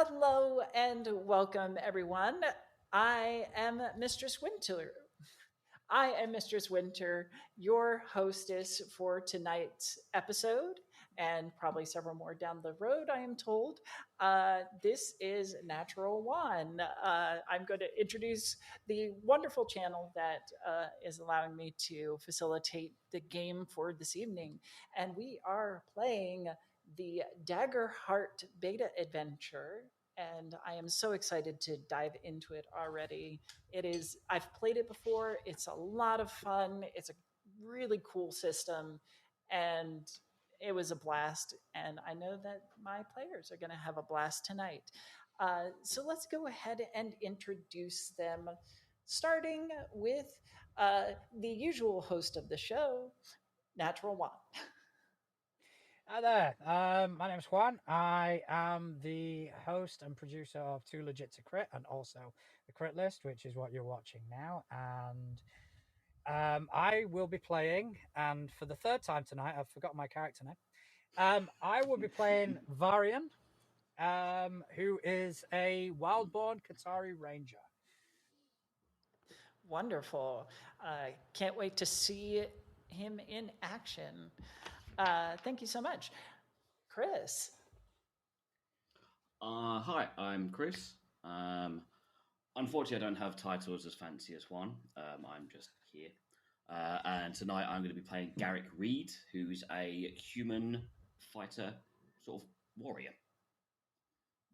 Hello and welcome, everyone. I am Mistress Winter. I am Mistress Winter, your hostess for tonight's episode, and probably several more down the road, I am told. This is Natural Juan. I'm going to introduce the wonderful channel that is allowing me to facilitate the game for this evening. And we are playing the Daggerheart Beta Adventure. And I am so excited to dive into it already. I've played it before. It's a lot of fun. It's a really cool system. And it was a blast. And I know that my players are going to have a blast tonight. So let's go ahead and introduce them, starting with the usual host of the show, Natural One. Hi there. My name's Juan. I am the host and producer of Too Legit to Crit and also the Crit List, which is what you're watching now. And I will be playing, and for the third time tonight, I've forgotten my character name. I will be playing Varian, who is a wild-born Qatari ranger. Wonderful. Can't wait to see him in action. Thank you so much. Chris. Hi, I'm Chris. Unfortunately, I don't have titles as fancy as Juan. I'm just here. And tonight I'm going to be playing Garrick Reed, who's a human fighter sort of warrior.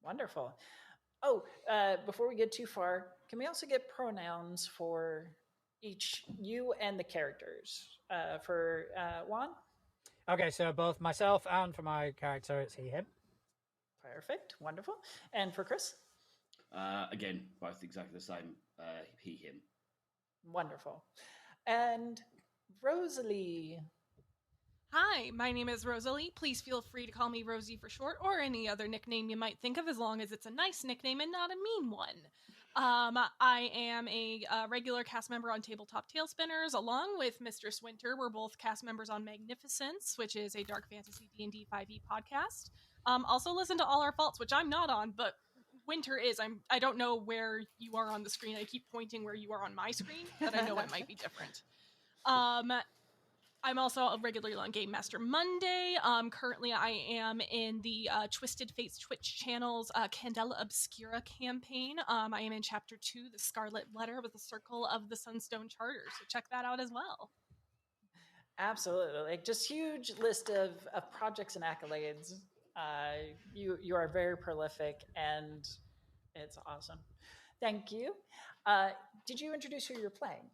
Wonderful. Oh, before we get too far, can we also get pronouns for each you and the characters? For Juan? Okay, so both myself and for my character, it's he, him. Perfect. Wonderful. And for Chris? Again, both exactly the same. He, him. Wonderful. And Rosalie. Hi, my name is Rosalie. Please feel free to call me Rosie for short, or any other nickname you might think of, as long as it's a nice nickname and not a mean one. I am a regular cast member on Tabletop Tailspinners, along with Mistress Winter. We're both cast members on Magnificence, which is a dark fantasy D&D 5e podcast. Also listen to All Our Faults, which I'm not on, but Winter is. I don't know where you are on the screen. I keep pointing where you are on my screen, but I know it might be different. I'm also regularly on Game Master Monday. Currently, I am in the Twisted Fates Twitch channel's Candela Obscura campaign. I am in Chapter 2, The Scarlet Letter with the Circle of the Sunstone Charter, so check that out as well. Absolutely. Like, just huge list of projects and accolades. You are very prolific, and it's awesome. Thank you. Did you introduce who you're playing?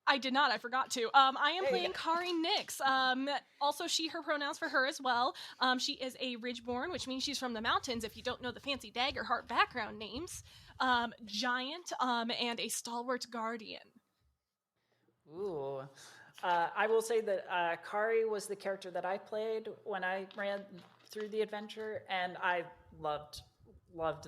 I did not. I forgot to. I am playing Kari Nix. Also, she, her pronouns for her as well. She is a Ridgeborn, which means she's from the mountains, if you don't know the fancy Daggerheart background names. Giant, and a stalwart guardian. Ooh. I will say that Kari was the character that I played when I ran through the adventure, and I loved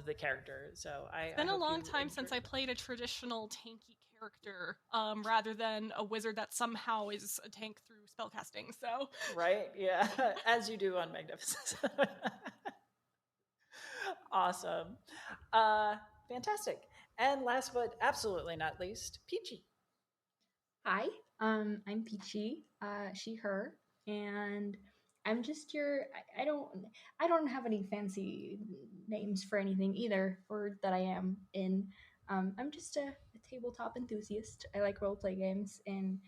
the character. So it's been a long time since I played a traditional tanky character, rather than a wizard that somehow is a tank through spellcasting. So right, yeah, as you do on Magnificence. Awesome, fantastic. And last but absolutely not least, Peachie. Hi, I'm Peachie, she, her, and I'm just I don't have any fancy names for anything either, or that I am in. I'm just a tabletop enthusiast. I like roleplay games, and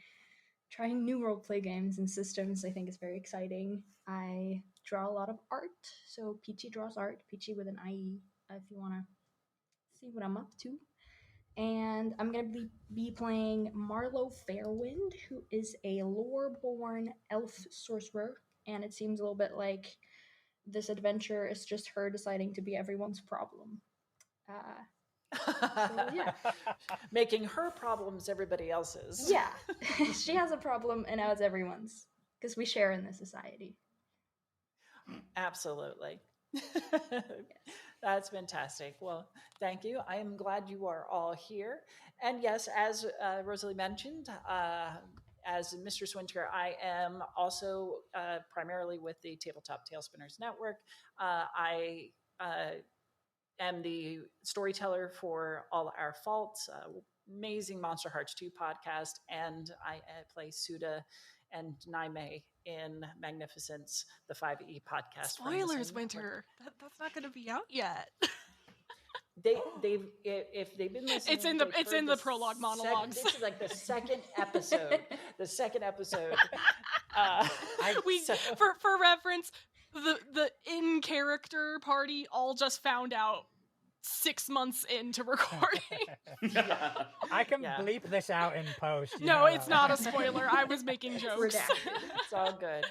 trying new roleplay games and systems I think is very exciting. I draw a lot of art, so Peachie draws art, Peachie with an IE, if you want to see what I'm up to. And I'm going to be playing Marlowe Fairwind, who is a lore-born elf sorcerer, and it seems a little bit like this adventure is just her deciding to be everyone's problem. So, yeah. Making her problems everybody else's. Yeah. She has a problem, and now it's everyone's, because we share in this society. Absolutely. That's fantastic. Well, thank you. I am glad you are all here. And yes, as Rosalie mentioned, as Mistress Winter, I am also primarily with the Tabletop Tailspinners Network. I am the storyteller for All Our Faults, amazing Monster Hearts 2 podcast, and I play Suda and Naime in Magnificence, the 5e podcast. Spoilers, Winter. That's not going to be out yet. If they've been listening, it's in the prologue monologues. This is like the second episode. For reference, the in character party all just found out 6 months into recording. I can bleep this out in post. No, it's not a spoiler. I was making jokes. It's all good.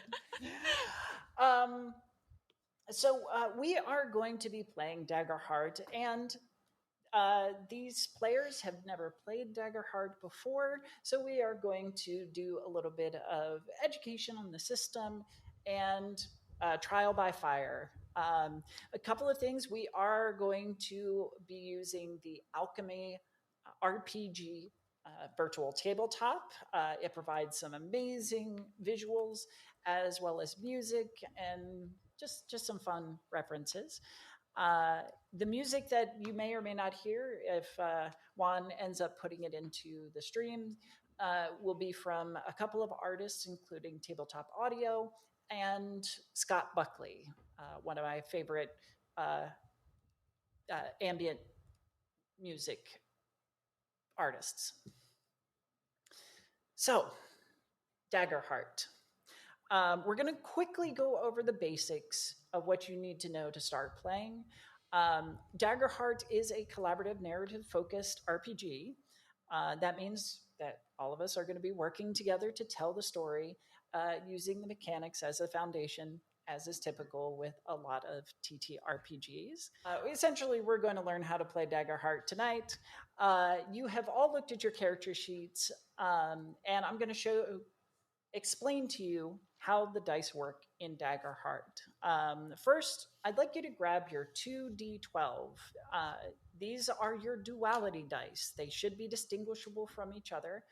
So we are going to be playing Daggerheart, and these players have never played Daggerheart before, so we are going to do a little bit of education on the system and trial by fire. A couple of things. We are going to be using the Alchemy RPG virtual tabletop. It provides some amazing visuals as well as music and just some fun references. The music that you may or may not hear, if Juan ends up putting it into the stream, will be from a couple of artists, including Tabletop Audio and Scott Buckley, one of my favorite ambient music artists. So, Daggerheart. We're going to quickly go over the basics of what you need to know to start playing. Daggerheart is a collaborative, narrative-focused RPG. That means that all of us are going to be working together to tell the story using the mechanics as a foundation, as is typical with a lot of TTRPGs. Essentially, we're going to learn how to play Daggerheart tonight. You have all looked at your character sheets, and I'm going to explain to you how the dice work in Daggerheart. First, I'd like you to grab your 2d12. These are your duality dice. They should be distinguishable from each other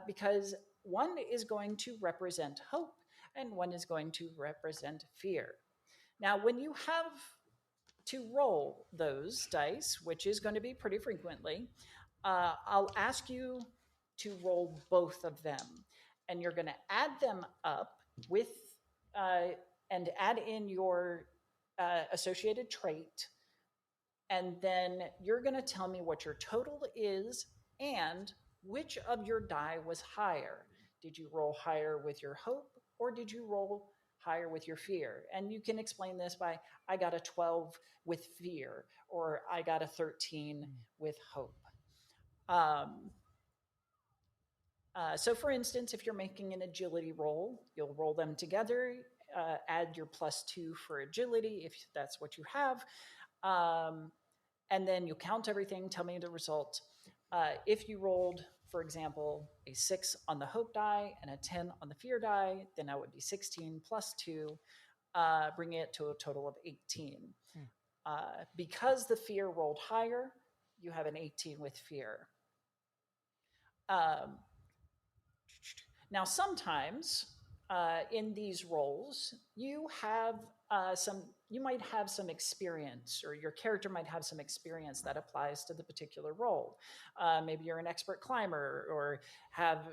because one is going to represent hope and one is going to represent fear. Now, when you have to roll those dice, which is going to be pretty frequently, I'll ask you to roll both of them. And you're going to add them up with and add in your associated trait. And then you're going to tell me what your total is and which of your die was higher. Did you roll higher with your hope or did you roll higher with your fear? And you can explain this by, I got a 12 with fear, or I got a 13 with hope. So for instance, if you're making an agility roll, you'll roll them together, add your +2 for agility, if that's what you have. And then you count everything, tell me the result. If you rolled, for example, a 6 on the hope die and a 10 on the fear die, then that would be 16 +2, bringing it to a total of 18. Because the fear rolled higher, you have an 18 with fear. Now, sometimes in these roles, you might have some experience, or your character might have some experience that applies to the particular role. Maybe you're an expert climber or have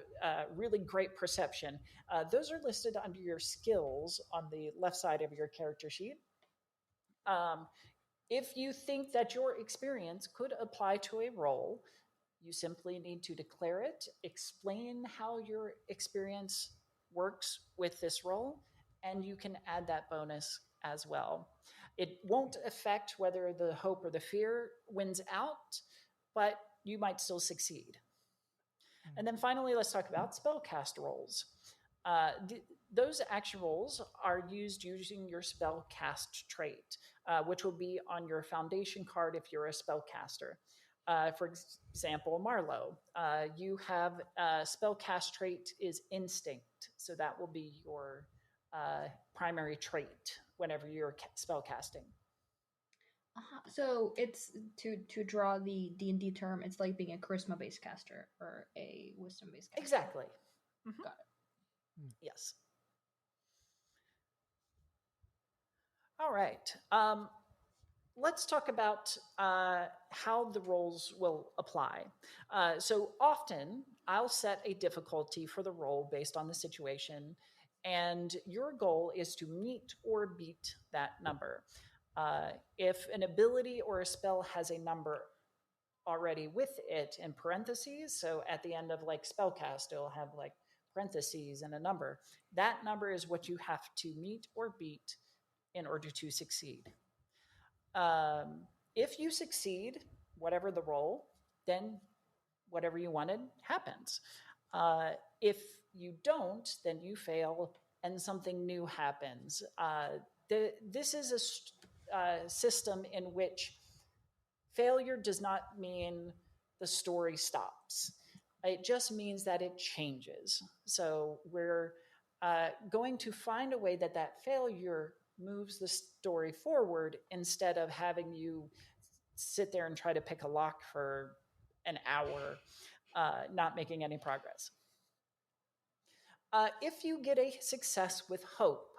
really great perception. Those are listed under your skills on the left side of your character sheet. If you think that your experience could apply to a role, you simply need to declare it, explain how your experience works with this role, and you can add that bonus as well. It won't affect whether the hope or the fear wins out, but you might still succeed. And then finally, let's talk about spellcast rolls. Those action rolls are used using your spellcast trait, which will be on your foundation card if you're a spellcaster. For example, Marlowe, you have spellcast trait is instinct, so that will be your primary trait whenever you're spellcasting. So it's to draw the D&D term. It's like being a charisma-based caster or a wisdom-based caster. Exactly. Mm-hmm. Got it. Yes. All right. let's talk about how the roles will apply. So often, I'll set a difficulty for the role based on the situation, and your goal is to meet or beat that number. If an ability or a spell has a number already with it in parentheses, so at the end of like spellcast, it'll have like parentheses and a number. That number is what you have to meet or beat in order to succeed. If you succeed, whatever the roll, then whatever you wanted happens. If you don't, then you fail and something new happens. This is a system in which failure does not mean the story stops. It just means that it changes. So we're going to find a way that that failure moves the story forward instead of having you sit there and try to pick a lock for an hour, not making any progress. If you get a success with hope,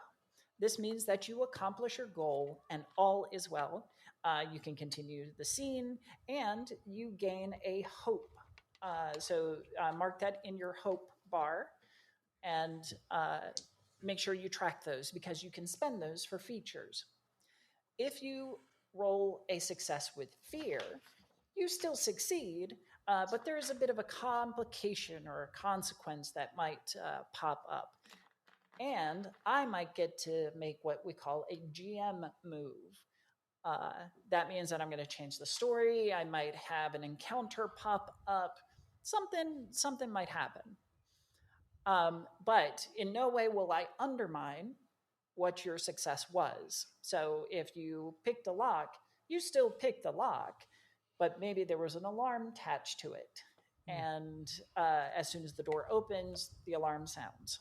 this means that you accomplish your goal and all is well. You can continue the scene and you gain a hope. So mark that in your hope bar and make sure you track those because you can spend those for features. If you roll a success with fear, you still succeed, but there's a bit of a complication or a consequence that might pop up. And I might get to make what we call a GM move. That means that I'm going to change the story. I might have an encounter pop up. Something might happen. But in no way will I undermine what your success was. So if you picked a lock, you still picked the lock, but maybe there was an alarm attached to it. And as soon as the door opens, the alarm sounds.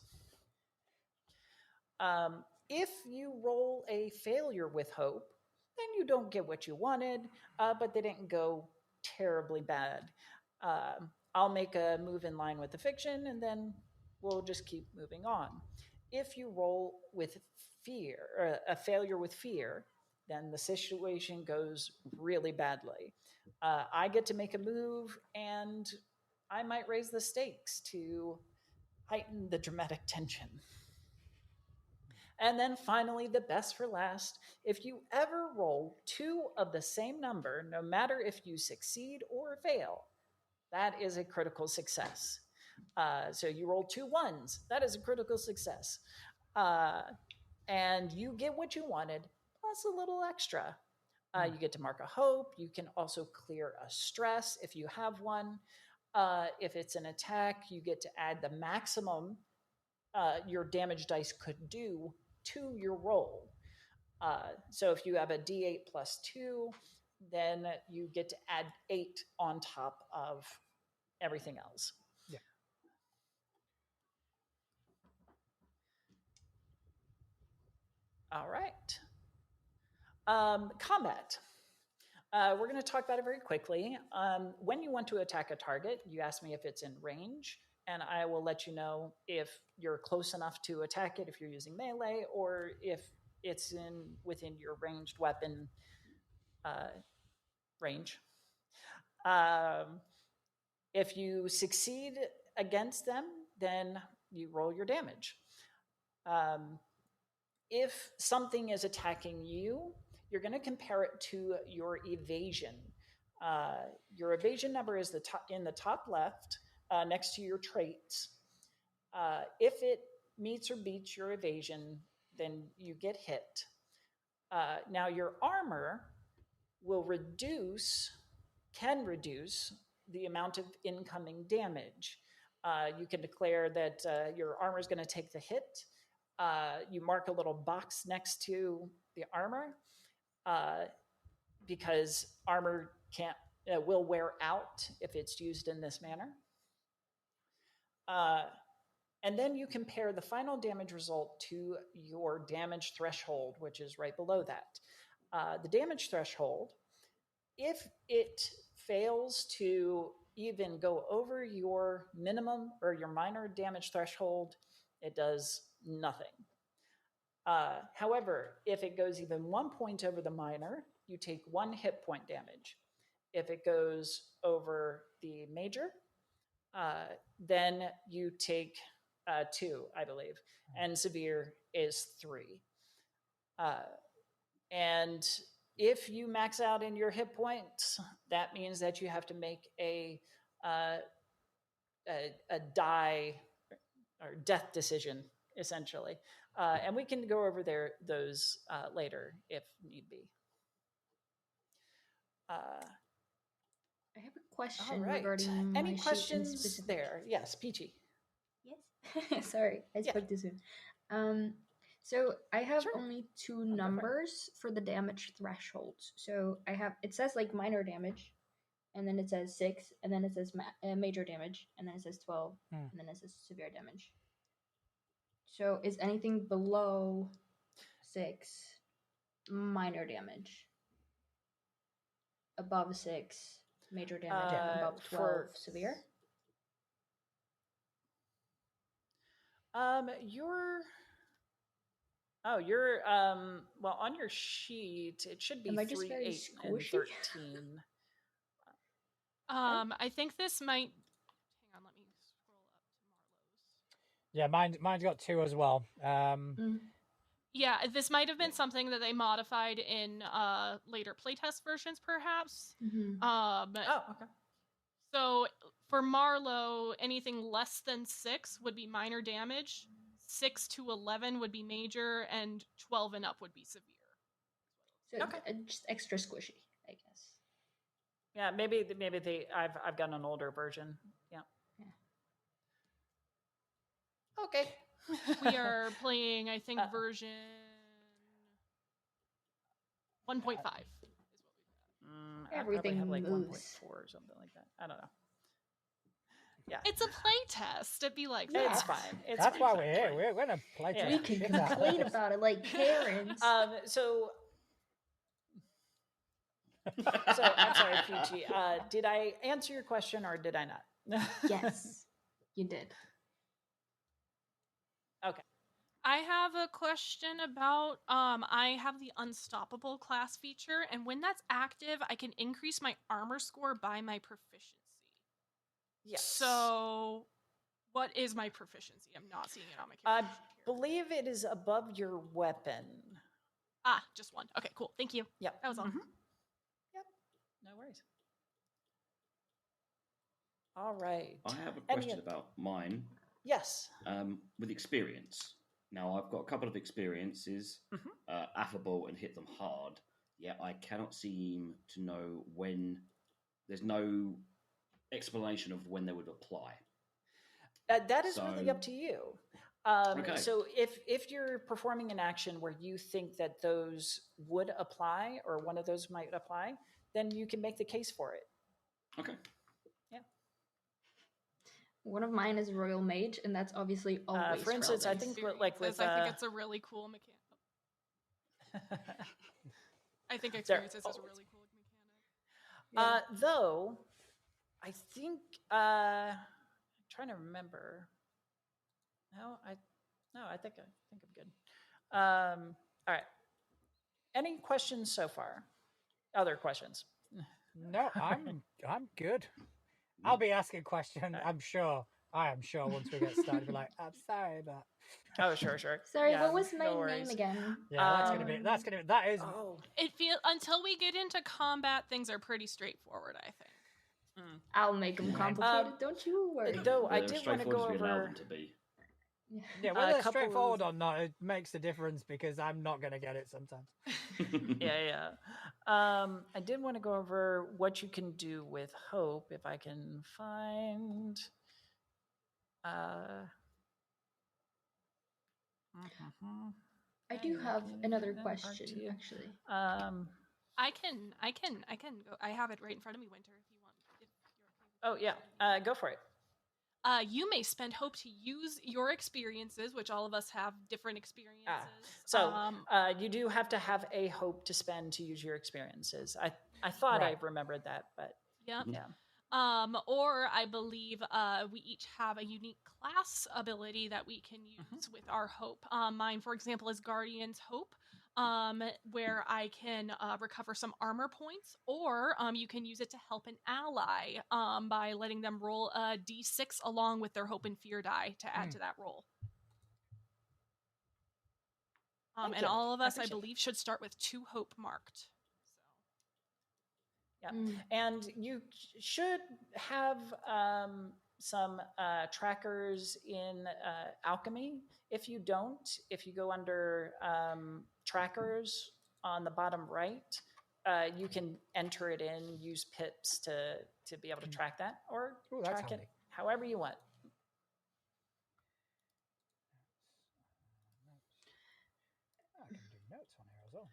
If you roll a failure with hope, then you don't get what you wanted, but they didn't go terribly bad. I'll make a move in line with the fiction, and then we'll just keep moving on. If you roll with fear, or a failure with fear, then the situation goes really badly. I get to make a move, and I might raise the stakes to heighten the dramatic tension. And then finally, the best for last, if you ever roll two of the same number, no matter if you succeed or fail, that is a critical success. So you roll 2 ones, that is a critical success. And you get what you wanted, plus a little extra. You get to mark a hope. You can also clear a stress if you have one. If it's an attack, you get to add the maximum your damage dice could do to your roll. So if you have a D8 plus 2, then you get to add 8 on top of everything else. Yeah. All right. Combat. We're going to talk about it very quickly. When you want to attack a target, you ask me if it's in range, and I will let you know if you're close enough to attack it if you're using melee, or if it's within your ranged weapon range. If you succeed against them, then you roll your damage. If something is attacking you, you're going to compare it to your evasion. Your evasion number is in the top left next to your traits. If it meets or beats your evasion, then you get hit. Now your armor can reduce the amount of incoming damage. You can declare that your armor is going to take the hit. You mark a little box next to the armor because armor will wear out if it's used in this manner. And then you compare the final damage result to your damage threshold, which is right below that. The damage threshold, if it fails to even go over your minimum or your minor damage threshold, it does nothing. However, if it goes even 1 point over the minor you take 1 hit point damage. If it goes over the major, then you take 2, I believe, and severe is 3. And if you max out in your hit points, that means that you have to make a die or death decision, essentially. And we can go over those later if need be. I have a question All right. regarding Any my sheet in questions specific. there? Yes, Peachy. Yes. Sorry, I spoke too soon. So I have Sure. only 2 go for it. numbers for the damage thresholds. So I have, it says like minor damage, and then it says 6, and then it says major damage, and then it says 12, and then it says severe damage. So is anything below 6 minor damage? Above 6 major damage, and above 12 severe? You're well, on your sheet it should be Am I just 3, very 8, and squishy? 13. I think this might. Hang on, let me scroll up to Marlowe's. Yeah, mine's got 2 as well. Yeah, this might have been something that they modified in later playtest versions, perhaps. Okay. So for Marlowe, anything less than 6 would be minor damage. 6 to 11 would be major, and 12 and up would be severe. So just extra squishy, I guess. Yeah, maybe I've got an older version. Yeah. Okay. We are playing, I think, version 1.5 is what we've got. Everything I probably have like moves. 1.4 or something like that. I don't know. Yeah. It's a play test. It'd be like It's that. fine. That's why we're here. We're going to play Yeah. We can complain about it like Karens. So I'm sorry, Peachy. Did I answer your question or did I not? Yes, you did. Okay. I have a question about I have the Unstoppable class feature, and when that's active, I can increase my armor score by my proficiency. Yes. So, what is my proficiency? I'm not seeing it on my character sheet here. Believe it is above your weapon. Just 1. Okay, cool. Thank you. Yep. That was all. Mm-hmm. Yep. No worries. All right. I have a question about mine. Yes. With experience. Now, I've got a couple of experiences, affable and hit them hard, yet I cannot seem to know when. There's no explanation of when they would apply. That is really up to you. Okay. So if you're performing an action where you think that those would apply or one of those might apply, then you can make the case for it. Okay. Yeah. One of mine is Royal Mage, and that's obviously always for instance, relevant. I think like with I think it's a really cool mechanic. I think experiences is a really cool mechanic. Though I think I'm trying to remember. I think I'm good. All right. Any questions so far? Other questions? No, I'm good. I'll be asking questions. I am sure once we get started, be like, I'm sorry, but. Oh, sure. Sorry, Yeah, what was my no name worries. again? Yeah, that is. Oh, It feels until we get into combat, things are pretty straightforward. I think. I'll make them complicated. Don't you worry. though I They're did want to go straightforward as we allow over. them to be. Yeah, whether they're straightforward or not, it makes a difference because I'm not going to get it sometimes. Yeah. I did want to go over what you can do with hope, if I can find. I do have another question, actually. I can go. I have it right in front of me, Winter. If you want. Oh yeah, go for it. You may spend hope to use your experiences, which all of us have different experiences. So you do have to have a hope to spend to use your experiences. I thought I remembered that, but yeah. Or I believe we each have a unique class ability that we can use with our hope. Mine, for example, is Guardian's Hope. where I can recover some armor points, or you can use it to help an ally by letting them roll a d6 along with their hope and fear die to add to that roll. And you. all of us, I appreciate believe, should start with 2 hope marked. Yeah, and you should have some trackers in alchemy. If you don't, if you go under trackers on the bottom right, you can enter it in, use pips to be able to track that, or Ooh, that's track handy. it however you want. I can do notes on here as well.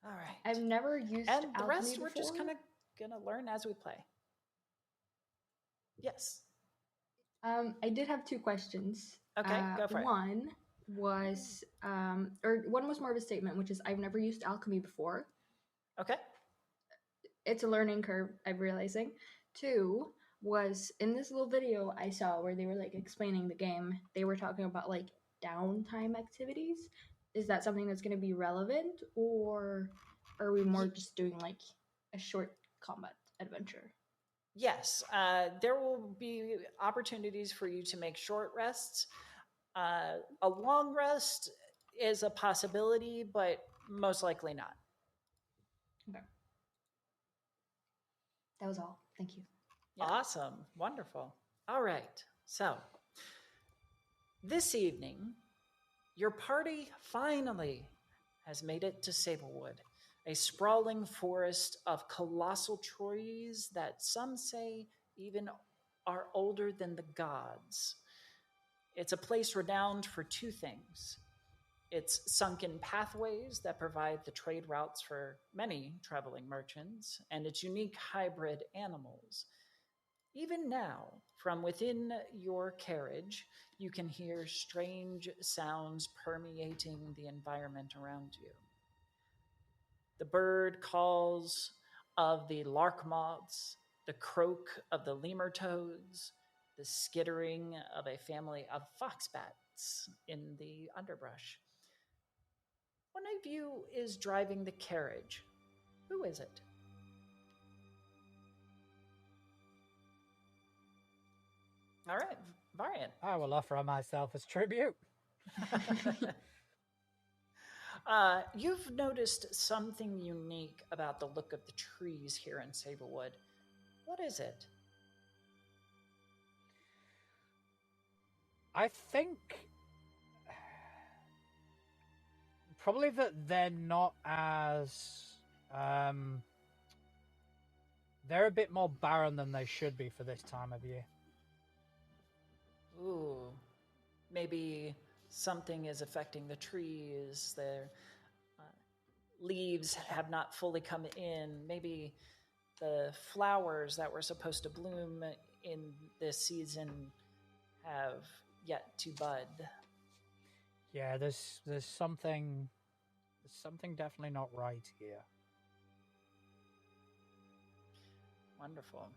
All right. I've never used And the alchemy rest, before. we're just kind of going to learn as we play. Yes. I did have 2 questions. Okay, go for it. One was, one was more of a statement, which is I've never used alchemy before. Okay. It's a learning curve, I'm realizing. 2 was in this little video I saw where they were like explaining the game. They were talking about like downtime activities. Is that something that's going to be relevant, or are we more just doing like a short combat adventure? Yes, there will be opportunities for you to make short rests. A long rest is a possibility, but most likely not. Okay. That was all. Thank you. Yeah. Awesome. Wonderful. All right. So, this evening, your party finally has made it to Sablewood, a sprawling forest of colossal trees that some say even are older than the gods. It's a place renowned for 2 things. Its sunken pathways that provide the trade routes for many traveling merchants, and its unique hybrid animals. Even now, from within your carriage, you can hear strange sounds permeating the environment around you. The bird calls of the lark moths, the croak of the lemur toads, the skittering of a family of foxbats in the underbrush. One of you is driving the carriage. Who is it? All right, Varian. I will offer myself as tribute. You've noticed something unique about the look of the trees here in Sablewood. What is it? I think probably that they're not as they're a bit more barren than they should be for this time of year. Ooh, maybe something is affecting the trees. Their leaves have not fully come in. Maybe the flowers that were supposed to bloom in this season have yet to bud. Yeah, there's something definitely not right here. Wonderful.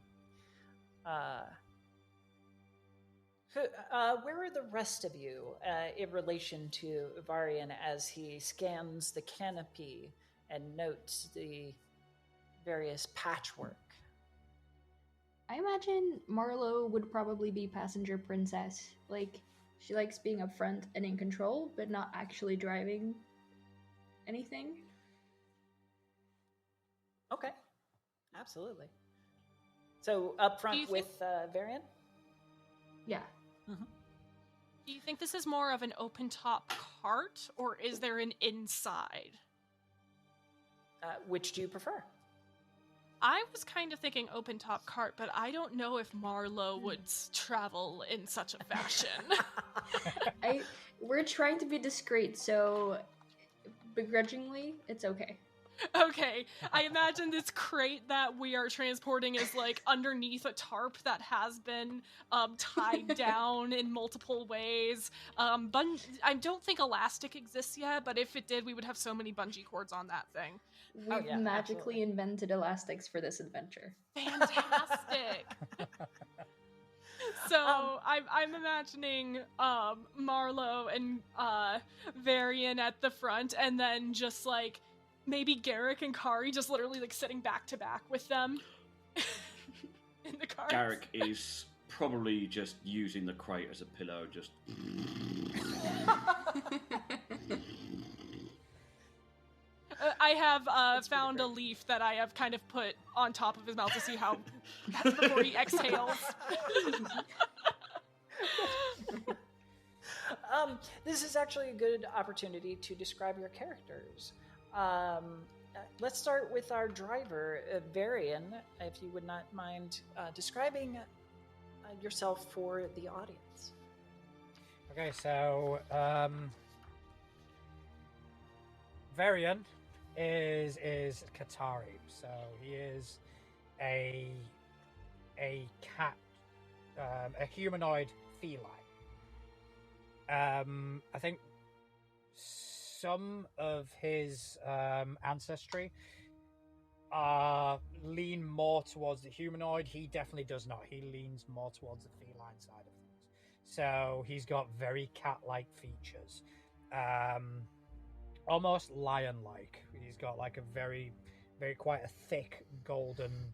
Where are the rest of you in relation to Varian as he scans the canopy and notes the various patchwork? I imagine Marlo would probably be passenger princess. Like, she likes being up front and in control, but not actually driving anything. Okay, absolutely. So up front with Varian? Yeah. Mm-hmm. Do you think this is more of an open top cart, or is there an inside? Which do you prefer? I was kind of thinking open top cart, but I don't know if Marlo would travel in such a fashion. We're trying to be discreet, so begrudgingly, it's okay. Okay, I imagine this crate that we are transporting is like underneath a tarp that has been tied down in multiple ways. I don't think elastic exists yet, but if it did, we would have so many bungee cords on that thing. We've magically invented elastics for this adventure. Fantastic! So I'm imagining Marlo and Varian at the front, and then just like maybe Garrick and Kari just literally like sitting back to back with them in the car. Garrick is probably just using the crate as a pillow, just. I have found a leaf that I have kind of put on top of his mouth to see how before he exhales. This is actually a good opportunity to describe your characters. Let's start with our driver, Varian, if you would not mind describing yourself for the audience. Okay, so Varian is Qatari, so he is a cat, a humanoid feline. I think some of his ancestry lean more towards the humanoid. He definitely does not. He leans more towards the feline side of things. So he's got very cat-like features. Almost lion-like. He's got like a very quite a thick golden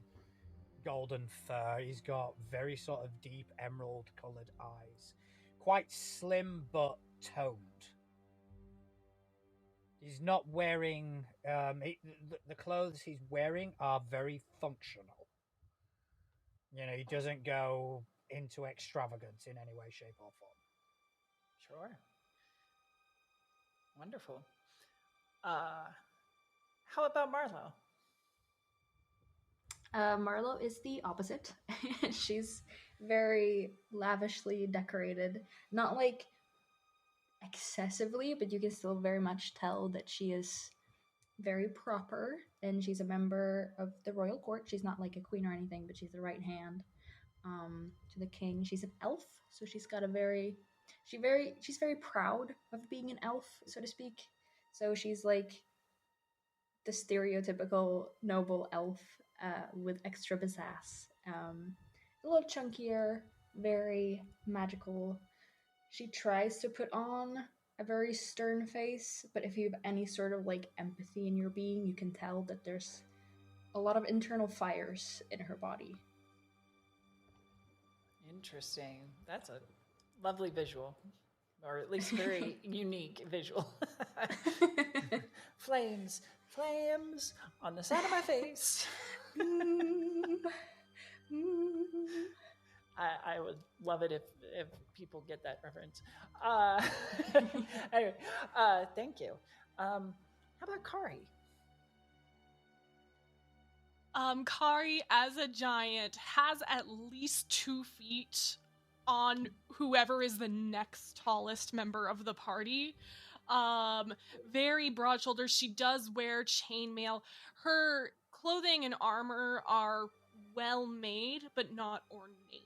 fur. He's got very sort of deep emerald-colored eyes. Quite slim but toned. He's not wearing the clothes he's wearing are very functional. You know, he doesn't go into extravagance in any way, shape, or form. Sure. Wonderful. How about Marlo? Marlo is the opposite. She's very lavishly decorated. Not like excessively, but you can still very much tell that she is very proper, and she's a member of the royal court. She's not like a queen or anything, but she's the right hand to the king. She's an elf, so she's got she's very proud of being an elf, so to speak. So she's like the stereotypical noble elf with extra pizzazz. A little chunkier, very magical. She tries to put on a very stern face, but if you have any sort of like empathy in your being, you can tell that there's a lot of internal fires in her body. Interesting. That's a lovely visual, or at least very unique visual. Flames on the side of my face. I would love it if people get that reference. Anyway, thank you. How about Kari? Kari, as a giant, has at least 2 feet on whoever is the next tallest member of the party. Very broad shoulders. She does wear chainmail. Her clothing and armor are well made, but not ornate.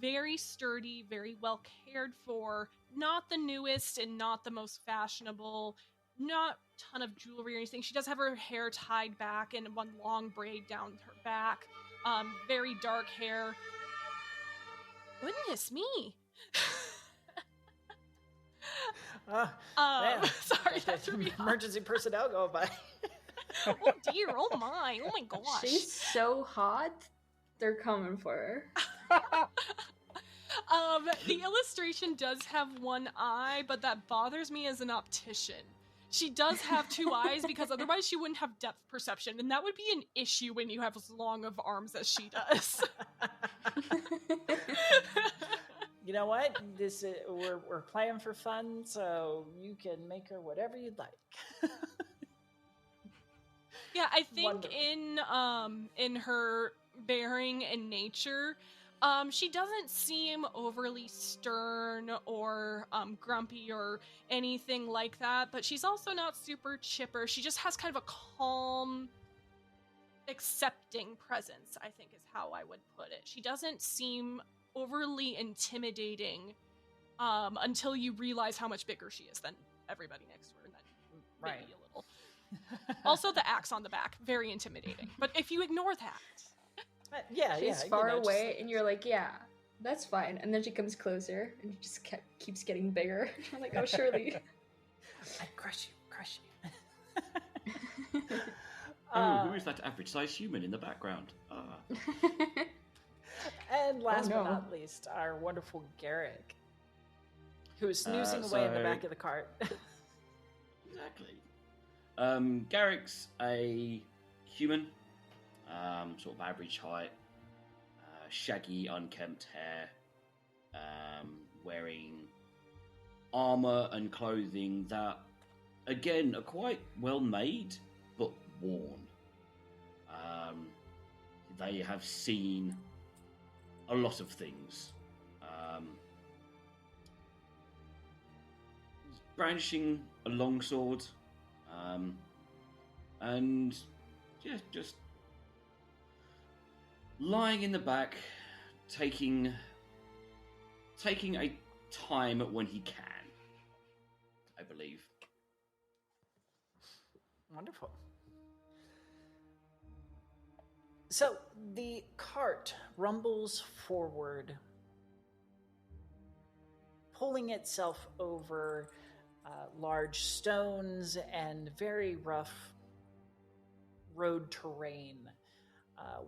Very sturdy, very well cared for. Not the newest and not the most fashionable. Not a ton of jewelry or anything. She does have her hair tied back in one long braid down her back. Very dark hair. Goodness me. Sorry, that threw me off. Emergency personnel go by. Oh dear, oh my gosh. She's so hot, they're coming for her. The illustration does have one eye, but that bothers me as an optician. She does have 2 eyes because otherwise she wouldn't have depth perception, and that would be an issue when you have as long of arms as she does. You know what? This is, we're playing for fun, so you can make her whatever you'd like. Yeah, I think Wonderful. In her bearing and nature, she doesn't seem overly stern or grumpy or anything like that, but she's also not super chipper. She just has kind of a calm, accepting presence, I think is how I would put it. She doesn't seem overly intimidating until you realize how much bigger she is than everybody next to her, and then maybe Right. a little. Also, the axe on the back, very intimidating. But if you ignore that, Yeah, She's yeah. far just away, and you're like, yeah, That's fine. And then she comes closer and just keeps getting bigger. I'm like, oh, surely. I crush you. Who is that average-sized human in the background? And last Oh, no. but not least, our wonderful Garrick, who is snoozing away in the back of the cart. Exactly. Garrick's a human, sort of average height, shaggy, unkempt hair, wearing armor and clothing that, again, are quite well made, but worn. They have seen a lot of things. Brandishing a longsword, and yeah, just lying in the back, taking a time when he can, I believe. Wonderful. So the cart rumbles forward, pulling itself over large stones and very rough road terrain.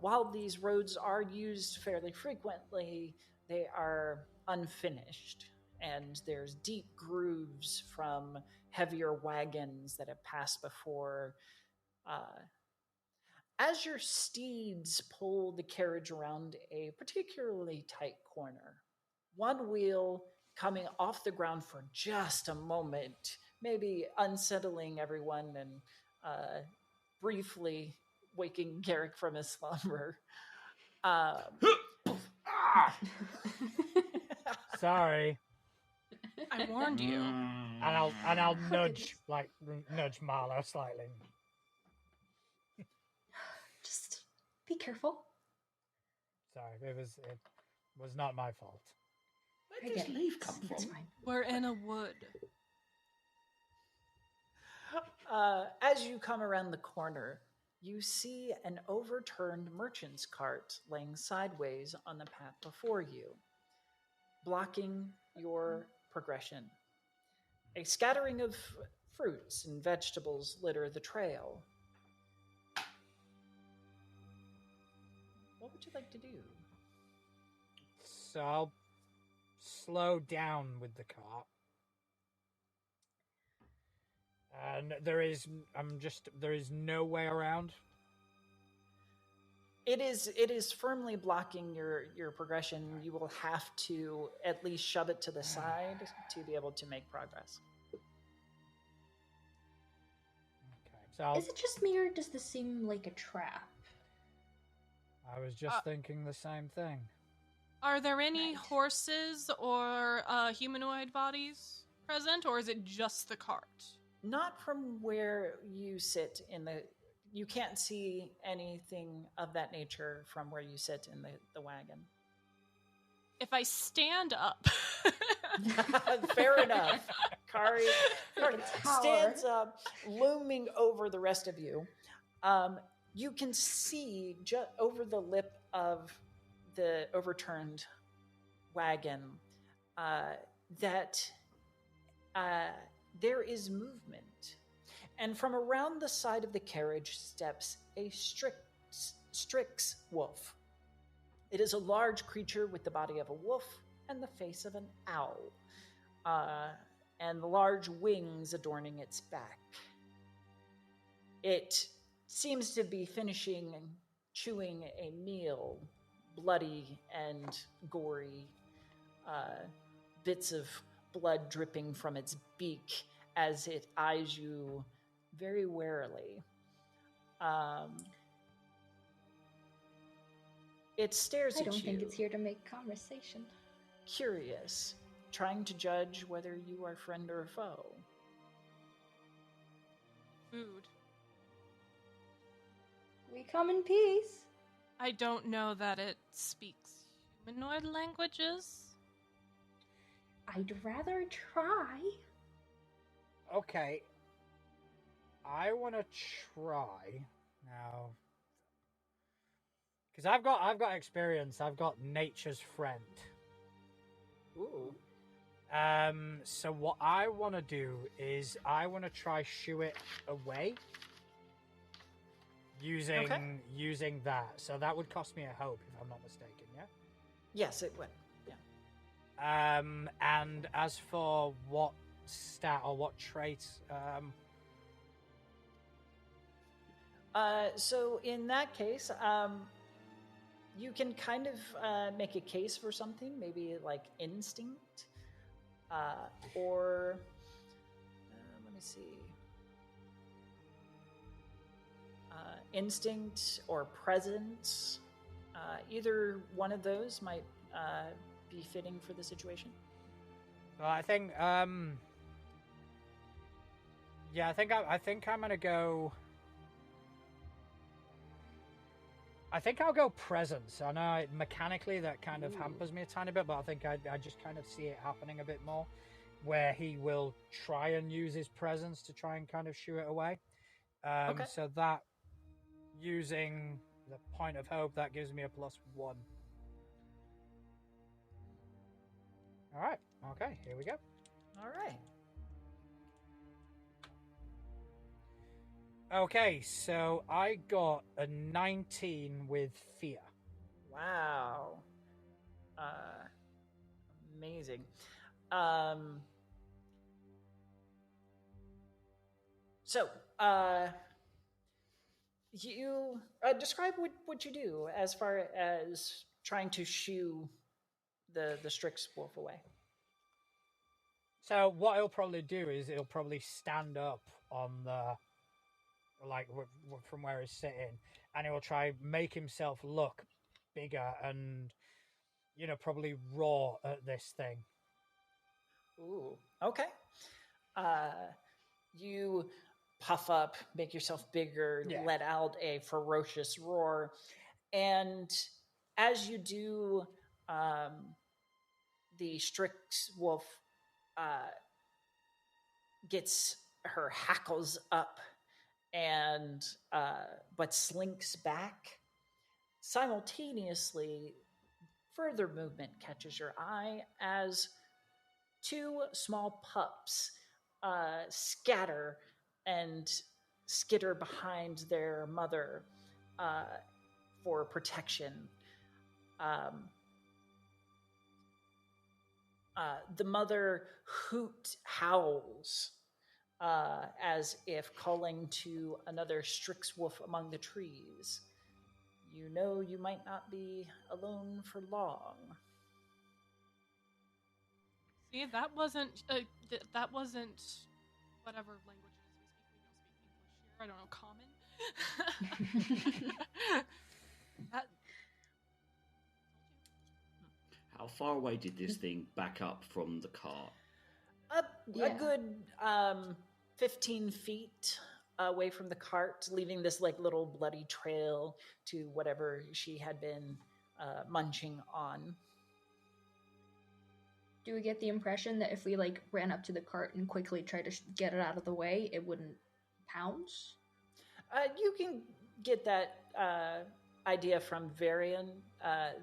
While these roads are used fairly frequently, they are unfinished, and there's deep grooves from heavier wagons that have passed before. As your steeds pull the carriage around a particularly tight corner, one wheel coming off the ground for just a moment, maybe unsettling everyone and briefly waking Garrick from his slumber. Sorry. I warned you. And I'll nudge Marlowe slightly. Just be careful. Sorry, it was not my fault. Where does leaf come from? It's fine. We're in a wood. As you come around the corner, you see an overturned merchant's cart laying sideways on the path before you, blocking your progression. A scattering of fruits and vegetables litter the trail. What would you like to do? So I'll slow down with the cart. And there is no way around. It is firmly blocking your progression. You will have to at least shove it to the side to be able to make progress. Okay, so Is it just me or does this seem like a trap? I was just thinking the same thing. Are there any Right. horses or humanoid bodies present, or is it just the cart? Not from where you sit in the... You can't see anything of that nature from where you sit in the wagon. If I stand up... Fair enough. Kari Tower. stands up, looming over the rest of you. You can see over the lip of the overturned wagon that there is movement. And from around the side of the carriage steps a Strix wolf. It is a large creature with the body of a wolf and the face of an owl, and large wings adorning its back. It seems to be finishing and chewing a meal, bloody and gory, bits of blood dripping from its beak as it eyes you very warily. It stares I at don't you, think it's here to make conversation. curious, trying to judge whether you are friend or foe. Food. We come in peace. I don't know that it speaks humanoid languages. I'd rather try. Okay. I want to try now, because I've got experience. I've got nature's friend. Ooh. So what I want to do is I want to try shoo it away using that. So that would cost me a hope, if I'm not mistaken. Yeah. Yes, it would. Yeah. And as for what stat or what trait, So in that case, you can kind of make a case for something, maybe like instinct, or let me see, instinct or presence. Either one of those might be fitting for the situation. well, I think, yeah, I think I'm gonna go. I think I'll go presence. I know mechanically that kind of hampers me a tiny bit, but I think I just kind of see it happening a bit more, where he will try and use his presence to try and kind of shoo it away. Okay. So that, using the point of hope, that gives me a +1. All right. Okay, here we go. All right. Okay, so I got a 19 with fear. Wow. Amazing. So, you describe what you do as far as trying to shoo the Strix wolf away. So what he'll probably do is he'll probably stand up on the, like, from where he's sitting, and he'll try make himself look bigger and, you know, probably roar at this thing. Ooh. Okay. You puff up, make yourself bigger, Yeah. let out a ferocious roar, and as you do, the Strix wolf gets her hackles up and but slinks back. Simultaneously, further movement catches your eye as two small pups scatter and skitter behind their mother for protection. The mother howls as if calling to another Strix wolf among the trees. You know you might not be alone for long. See, that wasn't whatever languages we speak. We don't speak English here. I don't know, common. that, How far away did this thing back up from the cart? A good 15 feet away from the cart, leaving this like little bloody trail to whatever she had been munching on. Do we get the impression that if we like ran up to the cart and quickly tried to get it out of the way, it wouldn't pounce? You can get that idea from Varian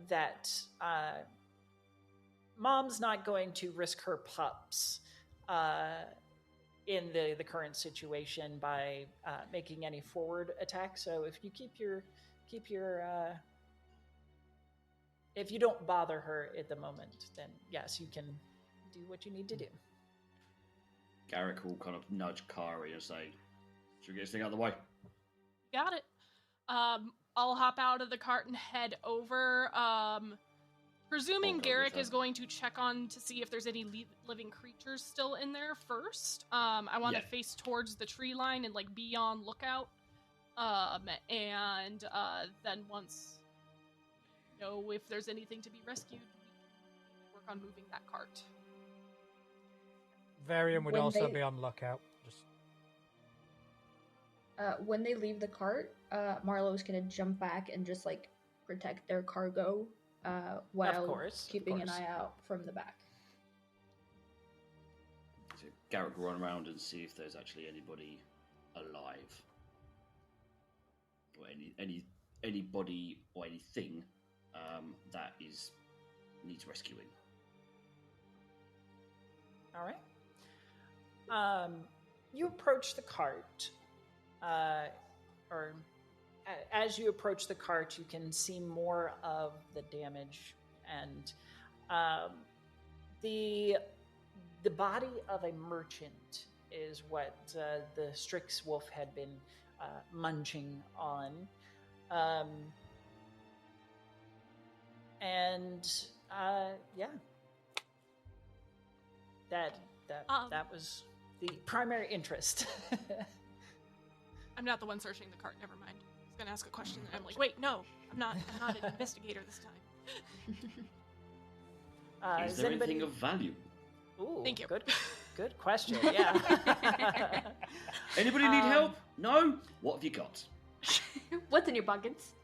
that Mom's not going to risk her pups in the current situation by making any forward attack. So if you keep your if you don't bother her at the moment, then yes, you can do what you need to do. Garrick will kind of nudge Kari and say, "Should we get this thing out of the way?" got it. I'll hop out of the cart and head over. Presuming Garrick is going to check on to see if there's any living creatures still in there first. I want to face towards the tree line and like be on lookout. And then once we know if there's anything to be rescued, we work on moving that cart. Varian would also be on lookout. Just when they leave the cart, Marlowe's gonna jump back and just like protect their cargo while keeping an eye out from the back. So Garrick will run around and see if there's actually anybody alive, or anybody or anything that needs rescuing. All right. You approach the cart, or as you approach the cart, you can see more of the damage, and the body of a merchant is what the Strix wolf had been munching on, and yeah, that was the primary interest. I'm not the one searching the cart. Never mind. I was gonna ask a question. And I'm like, wait, no, I'm not an investigator this time. Is there anything of value? Ooh, Thank you. Good question. Yeah. Anybody need help? No? What have you got? What's in your pockets?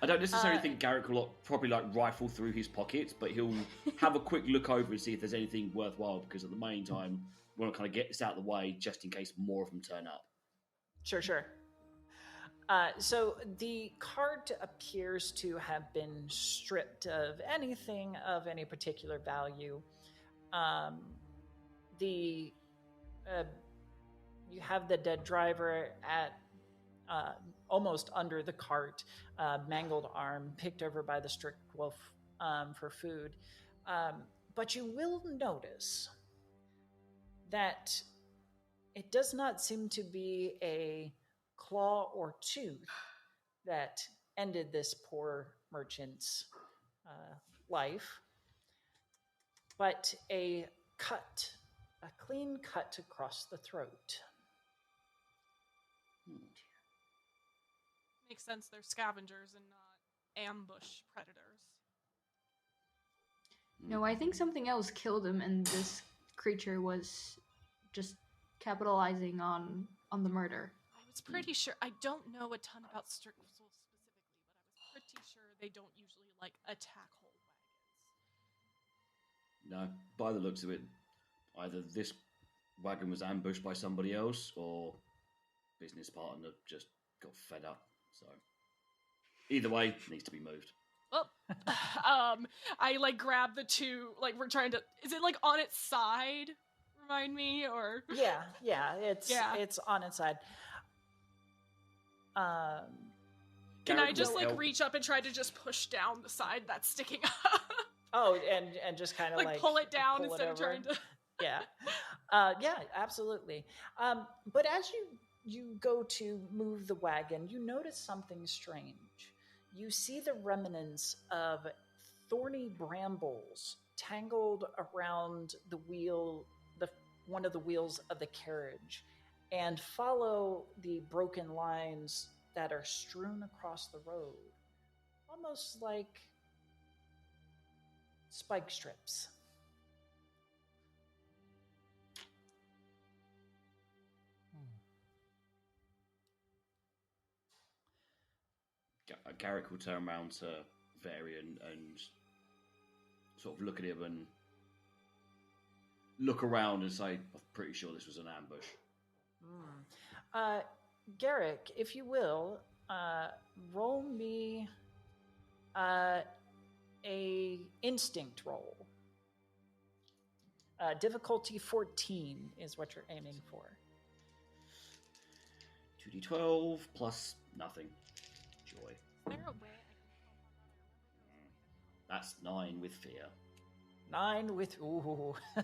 I don't necessarily think Garrick will probably rifle through his pockets, but he'll have a quick look over and see if there's anything worthwhile, because at the meantime, we want to kind of get this out of the way just in case more of them turn up. Sure. So the cart appears to have been stripped of anything of any particular value. You have the dead driver at almost under the cart, mangled arm, picked over by the strict wolf for food. But you will notice that it does not seem to be a claw or tooth that ended this poor merchant's life, but a clean cut across the throat. Makes sense. They're scavengers and not ambush predators. No, I think something else killed him, and this creature was just capitalizing on the murder. I was pretty sure. I don't know a ton about strict wolves specifically, but I was pretty sure they don't usually attack whole wagons. No, by the looks of it, either this wagon was ambushed by somebody else, or business partner just got fed up. So, either way, it needs to be moved. Well, I grab the two. We're trying to. Is it on its side? Remind me, or yeah. It's on its side. Can I just reach up and try to just push down the side that's sticking up? Oh, and just kind of pull it down instead of trying to. Yeah, yeah, absolutely. But as you go to move the wagon, you notice something strange. You see the remnants of thorny brambles tangled around the wheel, one of the wheels of the carriage, and follow the broken lines that are strewn across the road, almost like spike strips. Garrick will turn around to Varian and sort of look at him and look around and say, I'm pretty sure this was an ambush. Garrick, if you will, roll me a instinct roll. Difficulty 14 is what you're aiming for. 2d12 plus nothing. Joy. Is there a way That's 9 with fear. 9 with ooh. I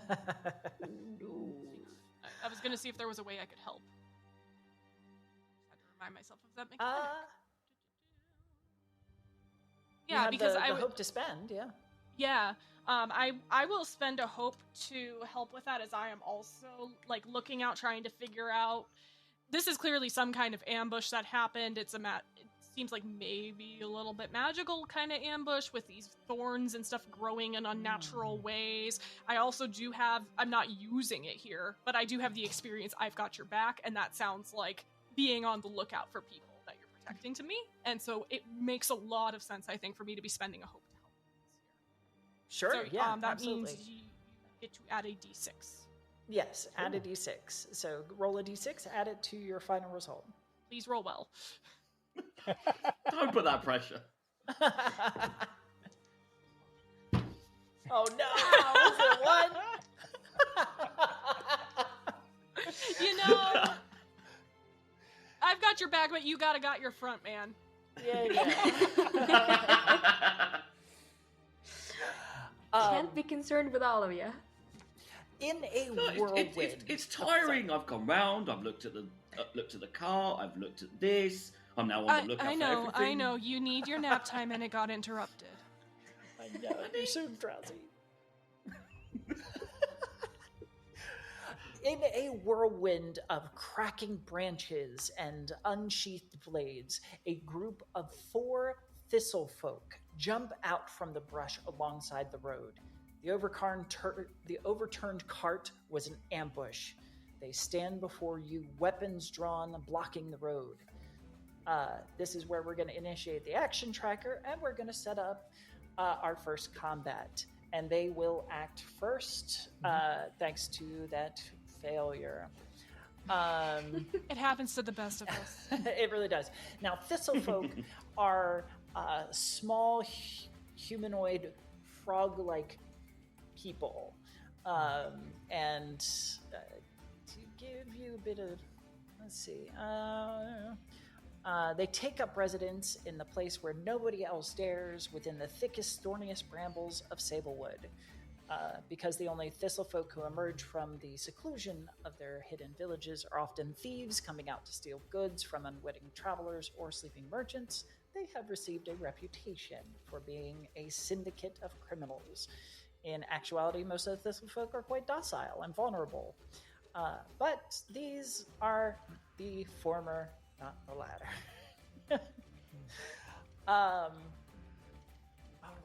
was going to see if there was a way I could help. I had to remind myself of that mechanic. Yeah, because I would hope to spend. Yeah. Yeah. I will spend a hope to help with that, as I am also looking out, trying to figure out. This is clearly some kind of ambush that happened. It seems like maybe a little bit magical kind of ambush with these thorns and stuff growing in unnatural ways. I also do have, I'm not using it here, but I do have the experience, I've got your back, and that sounds like being on the lookout for people that you're protecting to me. And so it makes a lot of sense, I think, for me to be spending a hope to help this year. Sure, So, yeah, that absolutely. means you get to add a d6. Yes, add a d6. So roll a d6, add it to your final result. Please roll well. Don't put that pressure. Oh no! Was it 1? back, but you got your front, man. Yeah. Can't be concerned with all of you. In a whirlwind. It's tiring. I've gone round. I've looked at the car. I've looked at this. I'm now on the lookout for everything. I know. You need your nap time, and it got interrupted. I know. You're so drowsy. In a whirlwind of cracking branches and unsheathed blades, a group of 4 thistle folk jump out from the brush alongside the road. The overturned cart was an ambush. They stand before you, weapons drawn, blocking the road. This is where we're going to initiate the action tracker, and we're going to set up our first combat. And they will act first, thanks to that failure. It happens to the best of us. It really does. Now, thistlefolk are small, humanoid, frog-like people. And to give you a bit of, let's see, they take up residence in the place where nobody else dares, within the thickest, thorniest brambles of Sablewood. Because the only thistlefolk who emerge from the seclusion of their hidden villages are often thieves coming out to steal goods from unwitting travelers or sleeping merchants, they have received a reputation for being a syndicate of criminals. In actuality, most of the thistlefolk are quite docile and vulnerable. But these are the former, not the latter. All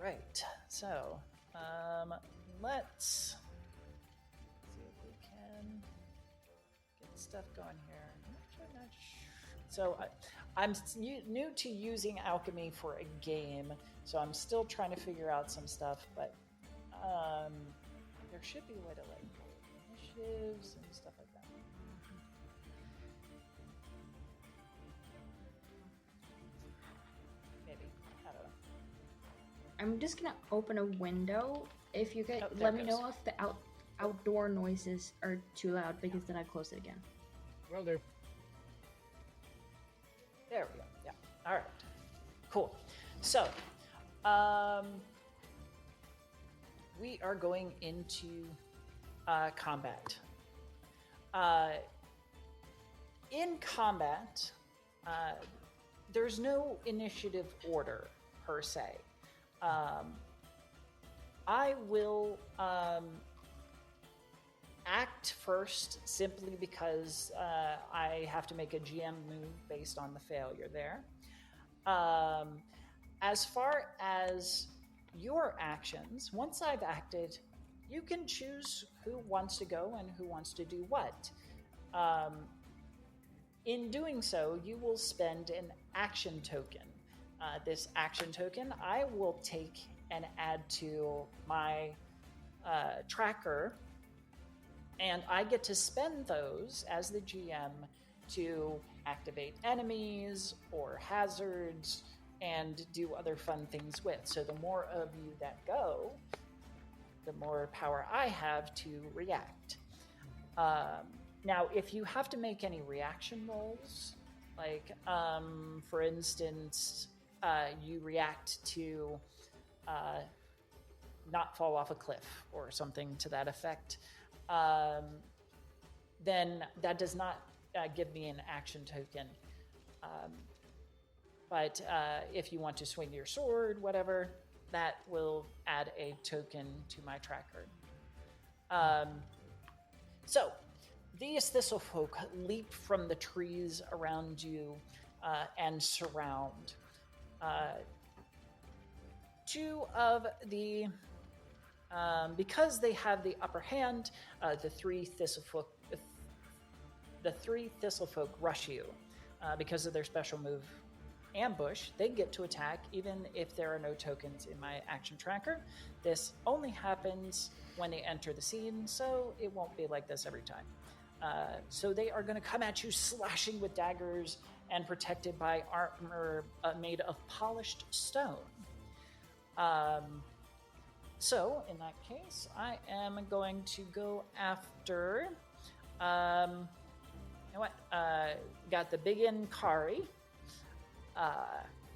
right, so let's see if we can get stuff going here. So I'm new to using alchemy for a game, so I'm still trying to figure out some stuff, but there should be a way to like initiatives and stuff like that. Maybe. I don't know. I'm just gonna open a window. If you get, there let me it know goes. if the outdoor noises are too loud, because then I close it again. Will do. There we go. Yeah. All right. Cool. So, we are going into combat. In combat, there's no initiative order per se. I will act first simply because I have to make a GM move based on the failure there. As far as your actions, once I've acted, you can choose who wants to go and who wants to do what. In doing so, you will spend an action token. This action token I will take and add to my tracker, and I get to spend those as the GM to activate enemies or hazards and do other fun things with. So the more of you that go, the more power I have to react. Now, if you have to make any reaction rolls, like, for instance, you react to not fall off a cliff or something to that effect, then that does not give me an action token. But if you want to swing your sword, whatever, that will add a token to my tracker. So, these thistlefolk leap from the trees around you and surround. Two of the, because they have the upper hand, the three thistlefolk rush you because of their special move, Ambush. They get to attack even if there are no tokens in my action tracker. This only happens when they enter the scene, so it won't be like this every time. So they are going to come at you slashing with daggers and protected by armor made of polished stone. So in that case, I am going to go after know what? Got the big in Kari.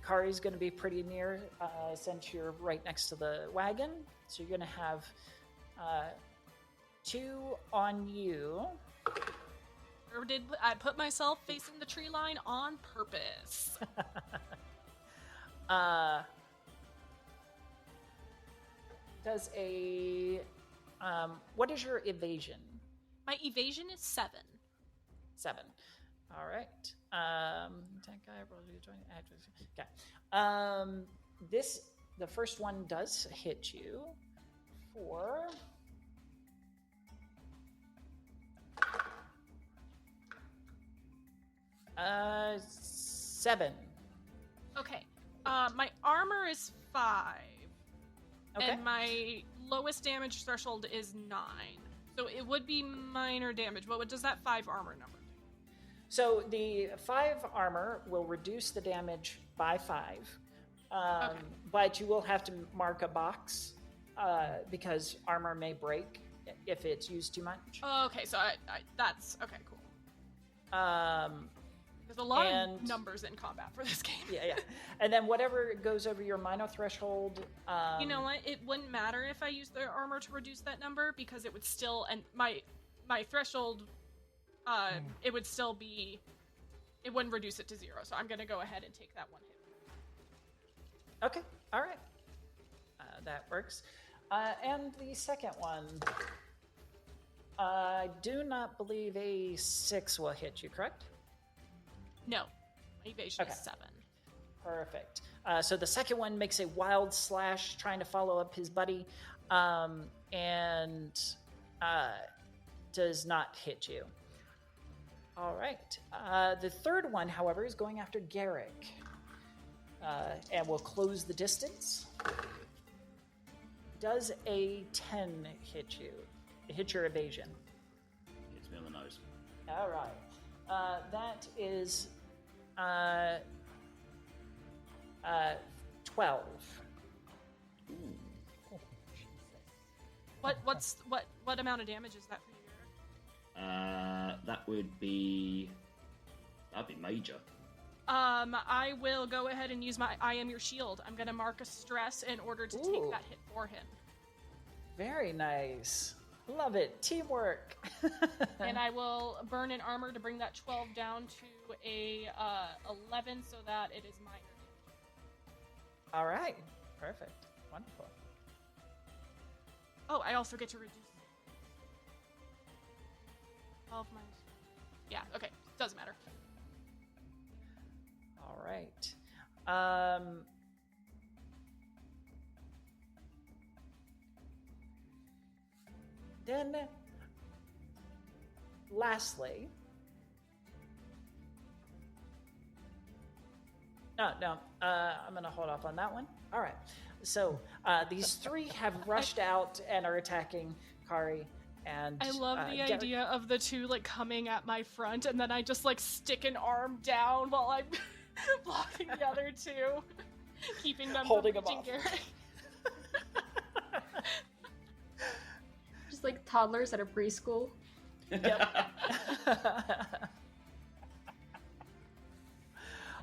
Kari's going to be pretty near since you're right next to the wagon. So you're going to have 2 on you. Or did I put myself facing the tree line on purpose? Does a what is your evasion? My evasion is 7. 7. All right. That guy Rosie join actors. Okay. The first one does hit you for 7. Okay. My armor is 5. Okay. And my lowest damage threshold is 9. So it would be minor damage. But what does that 5 armor number do? So the 5 armor will reduce the damage by 5. Okay. But you will have to mark a box because armor may break if it's used too much. Okay, so I that's okay, cool. There's a lot of numbers in combat for this game. Yeah. And then whatever goes over your minor threshold. You know what? It wouldn't matter if I used the armor to reduce that number because it would still, and my threshold, it would still be, it wouldn't reduce it to 0. So I'm going to go ahead and take that one hit. Okay, all right. That works. And the second one, I do not believe a 6 will hit you, correct? No, my evasion is 7. Perfect. So the second one makes a wild slash trying to follow up his buddy and does not hit you. All right. The third one, however, is going after Garrick and will close the distance. Does a 10 hit you? Hit your evasion? Hits me on the nose. All right. That is 12. Ooh. What amount of damage is that for you, Eric? That'd be major. I will go ahead and use my I am your shield. I'm gonna mark a stress in order to take that hit for him. Very nice. Love it. Teamwork. And I will burn an armor to bring that 12 down to a 11 so that it is minor. All right. Perfect. Wonderful. Oh, I also get to reduce 12 minus. Yeah, okay. Doesn't matter. All right. Then, lastly, no, I'm going to hold off on that one. All right. So these 3 have rushed out and are attacking Kari. And I love the idea of the 2 like coming at my front, and then I just like stick an arm down while I'm blocking the other 2, keeping them holding from them off. Garrick. Just like toddlers at a preschool. Yep.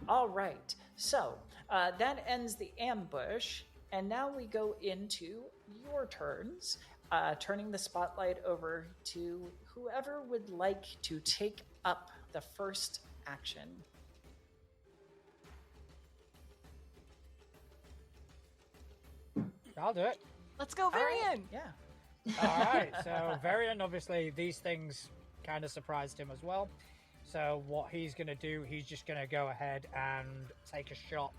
All right. So that ends the ambush, and now we go into your turns, turning the spotlight over to whoever would like to take up the first action. I'll do it. Let's go, Varian! Yeah. All right, so Varian, obviously, these things kind of surprised him as well. So what he's going to do, he's just going to go ahead and take a shot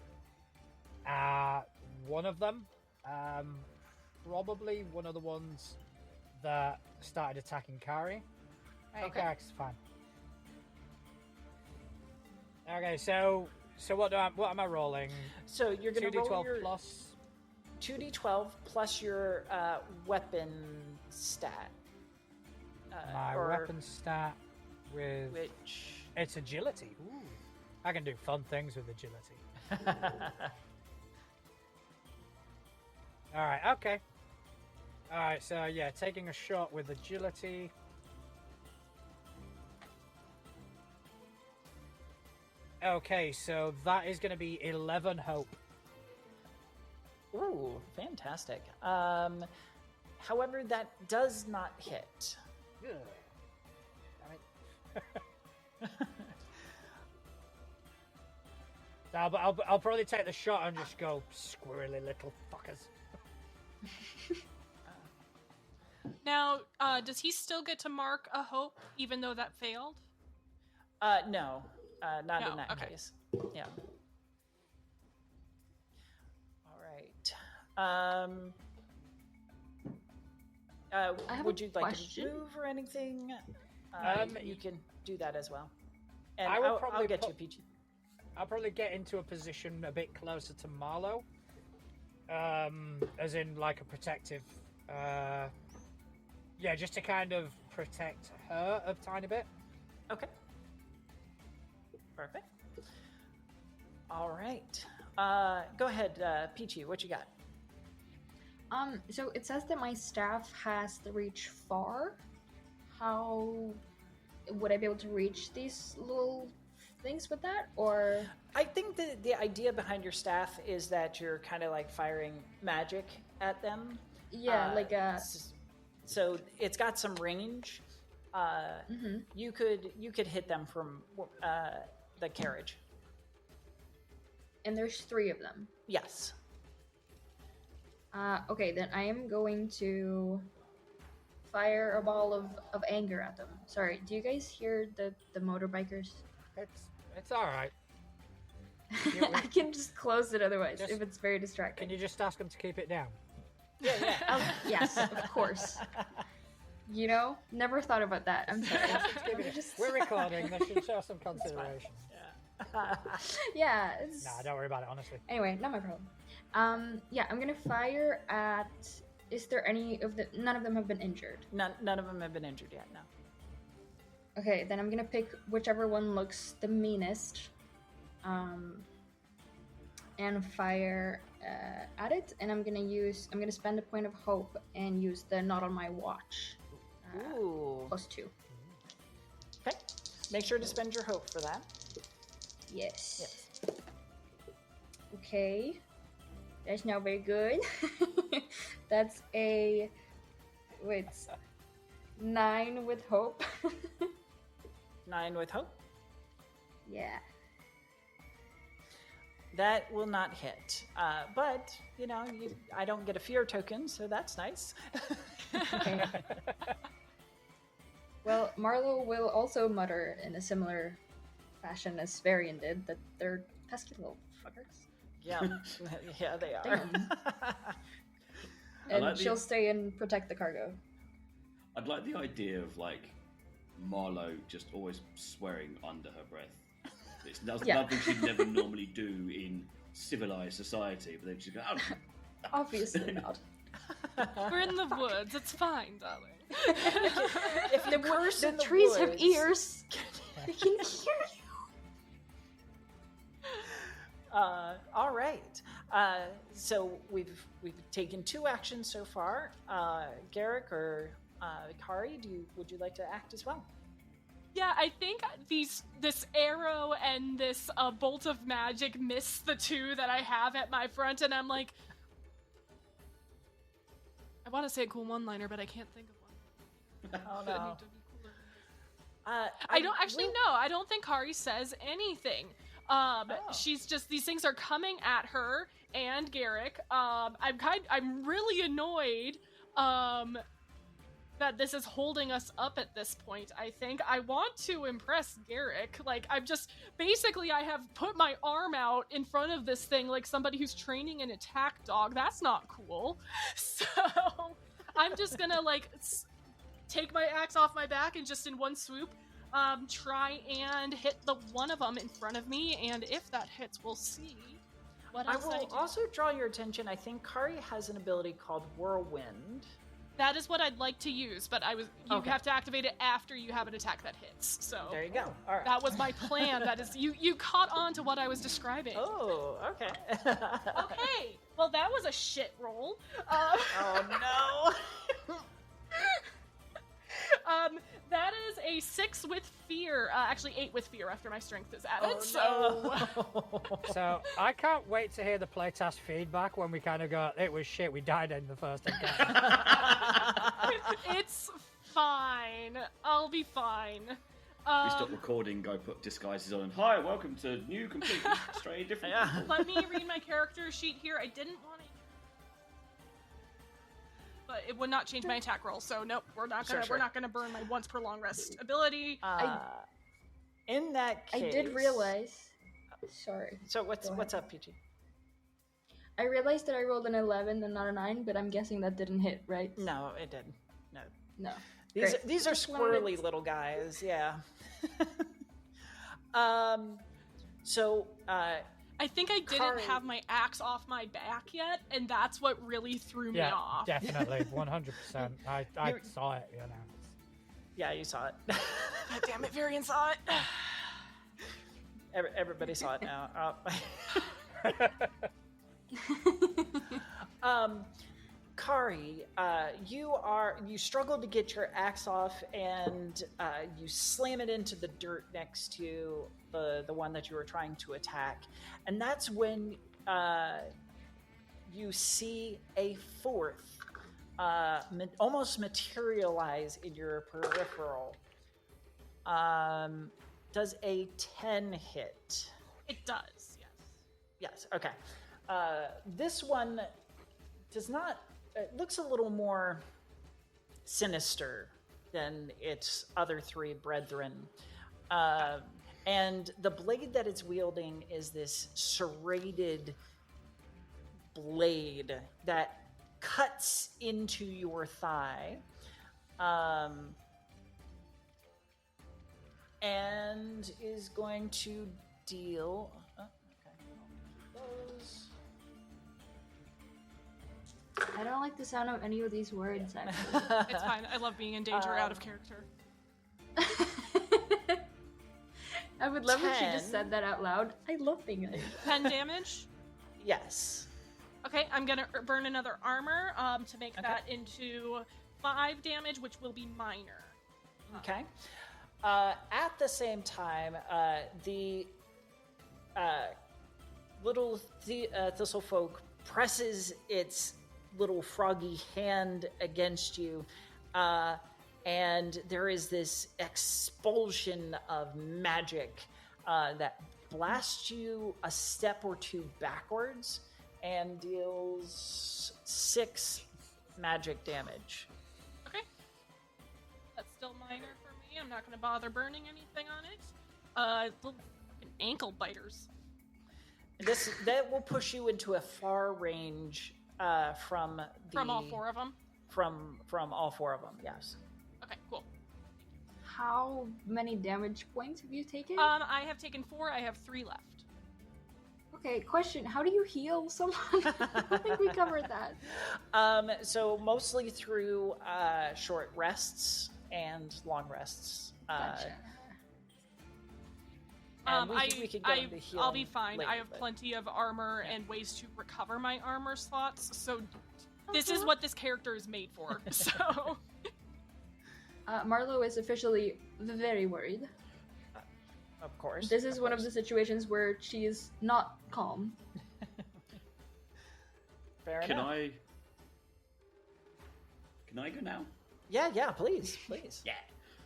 at one of them. Probably one of the ones that started attacking Kari. Okay. Garrick's fine. Okay, so what am I rolling? So you're going to roll 2d12 your plus 2d12 plus your weapon stat. my weapon stat with which it's agility. Ooh. I can do fun things with agility. All right, okay. All right, so yeah, taking a shot with agility. Okay, so that is going to be 11 hope. Ooh, fantastic. However, that does not hit. Ugh. Damn it. I'll probably take the shot and just go, squirrely little fuckers. Now, does he still get to mark a hope even though that failed? No, not No, in that okay. case. Yeah. All right. Would you like to move or anything? You can do that as well. And I'll get you, Peachie. I'll probably get into a position a bit closer to Marlowe. As in, like, a protective... yeah, just to kind of protect her a tiny bit. Okay. Perfect. All right. Go ahead, Peachie. What you got? So it says that my staff has the reach far. How would I be able to reach these little things with that, or? I think that the idea behind your staff is that you're kind of like firing magic at them. Yeah, like a. So it's got some range. You could hit them from the carriage. And there's 3 of them. Yes. Okay, then I am going to fire a ball of anger at them. Sorry, do you guys hear the motorbikers? It's all right. I can just close it otherwise if it's very distracting. Can you just ask them to keep it down? Yeah. Yes, of course. You know, never thought about that. I'm sorry. We're recording. They should show some consideration. Yeah. Nah, don't worry about it, honestly. Anyway, not my problem. Yeah, I'm gonna fire at. Is there any of the? None of them have been injured. None of them have been injured yet. No. Okay, then I'm gonna pick whichever one looks the meanest, and fire at it. And I'm gonna spend a point of hope and use the not on my watch. Ooh. +2. Okay. Make sure to spend your hope for that. Yes. Okay. That's not very good. That's a 9 with hope. 9 with hope. Yeah. That will not hit. But you know, I don't get a fear token, so that's nice. Okay. Well, Marlowe will also mutter in a similar fashion as Varian did that they're pesky little fuckers. Yeah, they are. And she'll stay and protect the cargo. I'd like the idea of like Marlowe just always swearing under her breath. It's nothing she'd never normally do in civilized society, but then she's going, oh. Obviously not. We're in the woods. It's fine, darling. If the trees woods, have ears, they can hear you. All right. So we've taken 2 actions so far. Garrick or Kari, would you like to act as well? Yeah, I think this arrow and this bolt of magic miss the 2 that I have at my front, and I'm like, I want to say a cool one-liner, but I can't think of one. Oh I no. need to be cooler. I don't actually know. I don't think Kari says anything. She's just, these things are coming at her and Garrick. I'm really annoyed that this is holding us up at this point. I think I want to impress Garrick. Like, I have put my arm out in front of this thing like somebody who's training an attack dog. That's not cool. So I'm just gonna take my axe off my back and just in one swoop try and hit the one of them in front of me, and if that hits, we'll see what else I will also draw your attention. I think Kari has an ability called Whirlwind. That is what I'd like to use, but you have to activate it after you have an attack that hits. So there you go. All right. That was my plan. That is, you caught on to what I was describing. Oh, okay. Okay. Well, that was a shit roll. Oh no. That is a 6 with fear. Actually, 8 with fear after my strength is added. So I can't wait to hear the playtest feedback when we kind of go, it was shit, we died in the first encounter. It's fine. I'll be fine. We stop recording, go put disguises on, and hi, welcome to new, completely straight, different people. Let me read my character sheet here. I didn't want to, but it would not change my attack roll. So nope, we're not gonna burn my once per long rest ability. In that case, I did realize. Sorry. So what's up, Peachy? I realized that I rolled an 11 and not a 9, but I'm guessing that didn't hit, right? No, it didn't. No. No. These are squirrely little guys, yeah. So, I think I didn't have my axe off my back yet, and that's what really threw me off. Definitely, 100%. I saw it, you know. Yeah, you saw it. God damn it, Varian saw it. Everybody saw it now. Kari, you struggle to get your axe off, and you slam it into the dirt next to the one that you were trying to attack, and that's when you see a fourth almost materialize in your peripheral. Does a 10 hit? It does, yes. Yes. Okay. This one does not. It looks a little more sinister than its other three brethren. And the blade that it's wielding is this serrated blade that cuts into your thigh. And is going to deal... I don't like the sound of any of these words, actually. It's fine. I love being in danger out of character. I would love if she just said that out loud. I love being in danger. 10 damage? Yes. Okay, I'm gonna burn another armor to make that into 5 damage, which will be minor. Okay. At the same time, the little thistlefolk presses its little froggy hand against you, and there is this expulsion of magic that blasts you a step or two backwards and deals 6 magic damage. Okay. That's still minor for me. I'm not going to bother burning anything on it. Little fucking ankle biters. That will push you into a far range from all 4 of them? From all 4 of them, yes. Okay, cool. How many damage points have you taken? I have taken 4. I have 3 left. Okay, question. How do you heal someone? I think we covered that. So mostly through short rests and long rests. Gotcha. We can go into healing I'll be fine. later, I have plenty of armor and ways to recover my armor slots, so this is what this character is made for. So, Marlo is officially very worried. Of course. This is one of the situations where she is not calm. Fair Can enough. I go now? Yeah, please. Yeah.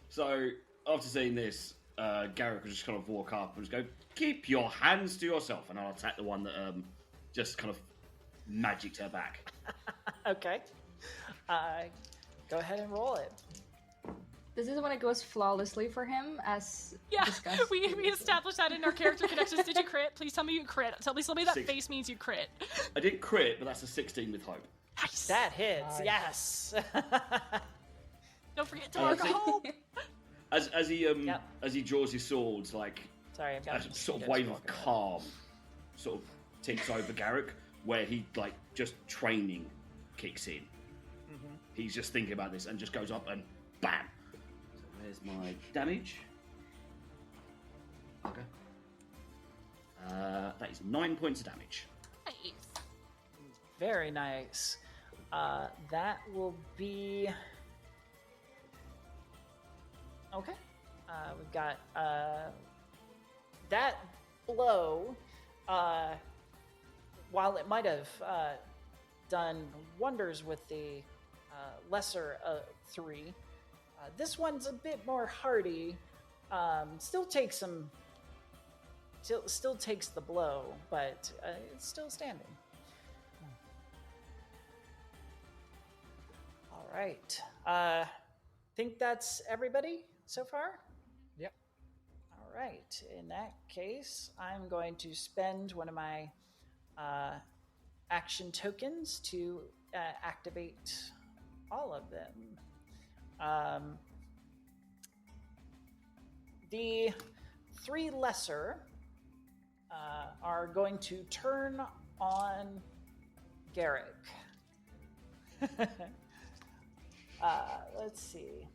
So, after seeing this, Garrick will just kind of walk up and just go, keep your hands to yourself, and I'll attack the one that just kind of magicked her back. Okay. Go ahead and roll it. This is when it goes flawlessly for him, as discussed. we established that in our character connections. Did you crit? Please tell me you crit. Tell me that 6. face means you crit. I didn't crit, but that's a 16 with hope. Nice. That hits, yes. Don't forget to mark a hole. As he draws his swords, like Sorry, I've got a sort of wave of calm sort of takes over Garrick, where he like just training kicks in. Mm-hmm. He's just thinking about this and just goes up and bam. So where's my damage? Okay. That is 9 points of damage. Nice. Very nice. That will be... Okay. We've got that blow. While it might have done wonders with the lesser 3, this one's a bit more hardy. Still takes the blow, but it's still standing. All right. Think that's everybody so far? Yep. All right. In that case, I'm going to spend one of my action tokens to activate all of them. The 3 lesser are going to turn on Garrick. Let's see.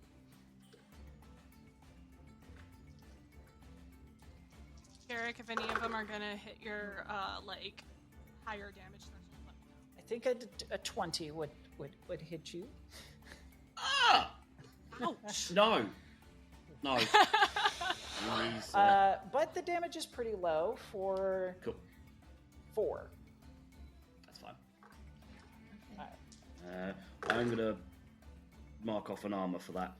Garrick, if any of them are gonna hit your higher damage threshold, let me know. I think a 20 would hit you. Ah! Ouch! No. Please, But the damage is pretty low for cool. 4. That's fine. All right. I'm gonna mark off an armor for that,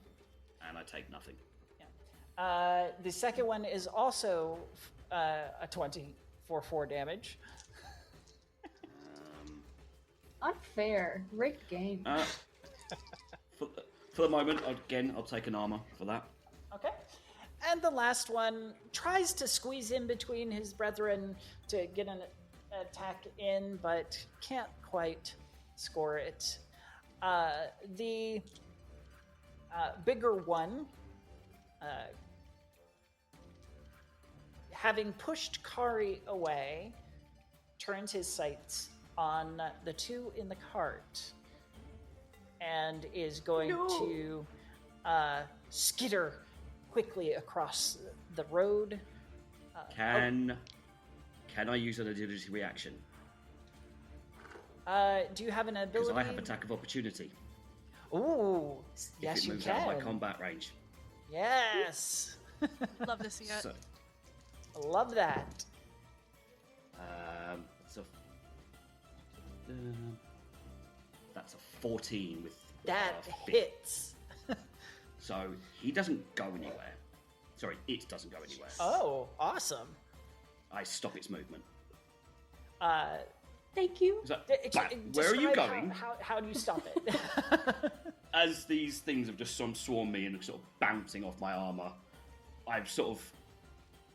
and I take nothing. The second one is also a 20 for 4 damage. Unfair. Rigged game. For the moment, I'll take an armor for that. Okay. And the last one tries to squeeze in between his brethren to get an attack in, but can't quite score it. The bigger one, having pushed Kari away, turns his sights on the 2 in the cart and is going to skitter quickly across the road. Can I use an agility reaction? Do you have an ability? Because I have attack of opportunity. Ooh, yes, if it you moves can. out of my combat range. Yes. Love to see it. So, Love that. That's a 14 with That bit. hits. So he doesn't go anywhere. Sorry, it doesn't go anywhere. Oh, awesome. I stop its movement. Thank you. So, where are you Describe going? How do you stop it? As these things have just swarmed me and sort of bouncing off my armor, I've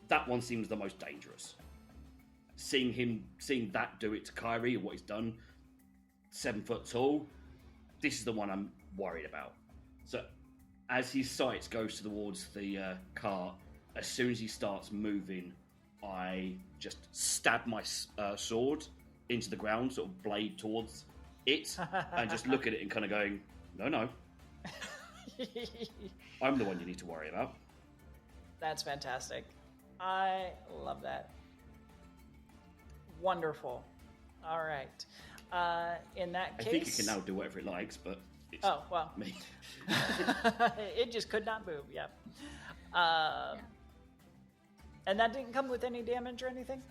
that one seems the most dangerous. Seeing that do it to Kyrie, or what he's done, 7 foot tall, this is the one I'm worried about. So, as his sights goes towards the cart, as soon as he starts moving, I just stab my sword into the ground, sort of blade towards it, and just look at it and kind of going, no. I'm the one you need to worry about. That's fantastic. I love that. Wonderful. All right. In that case... I think it can now do whatever it likes, but it's me. It just could not move, yeah. And that didn't come with any damage or anything?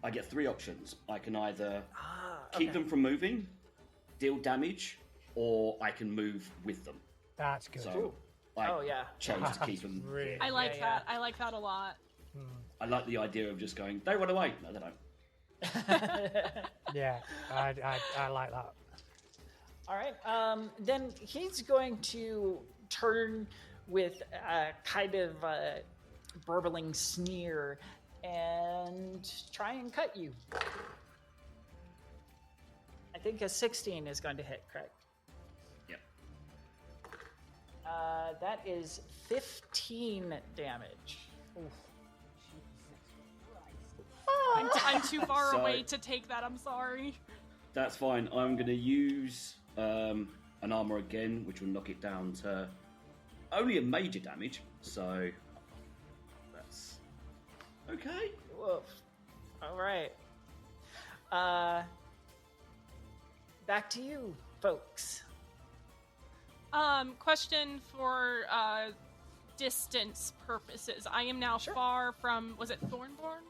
I get 3 options. I can either keep them from moving, deal damage, or I can move with them. That's good. So I chose to keep them. Really? I like that. I like that a lot. I like the idea of just going, they run away. No, they don't. Yeah, I like that. All right. Then he's going to turn with a kind of burbling sneer and try and cut you. I think a 16 is going to hit, correct? Yep. That is 15 damage. Oof. I'm too far So- away to take that. I'm sorry. That's fine. I'm going to use an armor again, which will knock it down to only a major damage. So that's okay. Woof. All right. Back to you, folks. Question for distance purposes, I am now Sure. far from, was it Thornborn?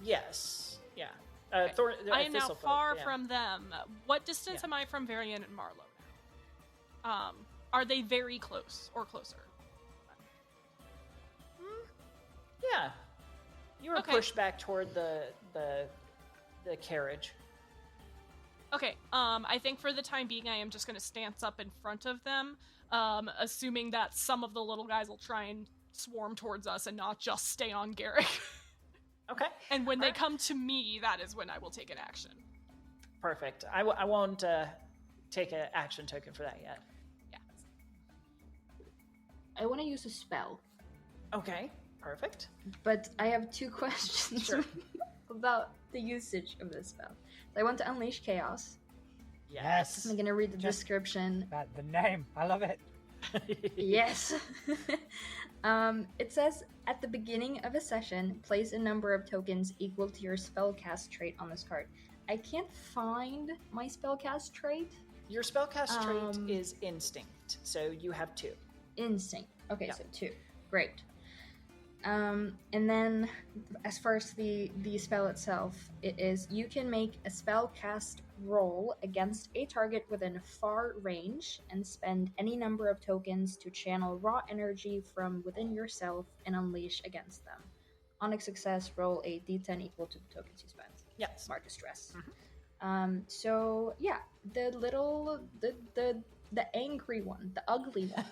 Yes. Yeah. Okay. I am now Thistlefoot, far yeah. from them. What distance Yeah. am I from Varian and Marlowe now? Are they very close or closer? Yeah. You were Okay. pushed back toward the carriage. Okay, I think for the time being, I am just going to stance up in front of them, assuming that some of the little guys will try and swarm towards us and not just stay on Garrick. Okay. And when they Alright. come to me, that is when I will take an action. Perfect. I won't take an action token for that yet. Yeah. I want to use a spell, Okay. Perfect. but I have 2 questions Sure. about the usage of this spell. So I want to unleash chaos. Yes. I'm gonna read the Just- description. The name, I love it. Yes. It says, at the beginning of a session, place a number of tokens equal to your spellcast trait on this card. I can't find my spellcast trait. Your spellcast trait Um, is instinct, so you have 2. Instinct. Okay, Yeah. so 2. Great. And then, as far as the spell itself, it is you can make a spellcast roll against a target within far range and spend any number of tokens to channel raw energy from within yourself and unleash against them. On a success, roll a d10 equal to the tokens you spent. Yes. Smart distress. Mhm. So yeah, the angry one, the ugly one.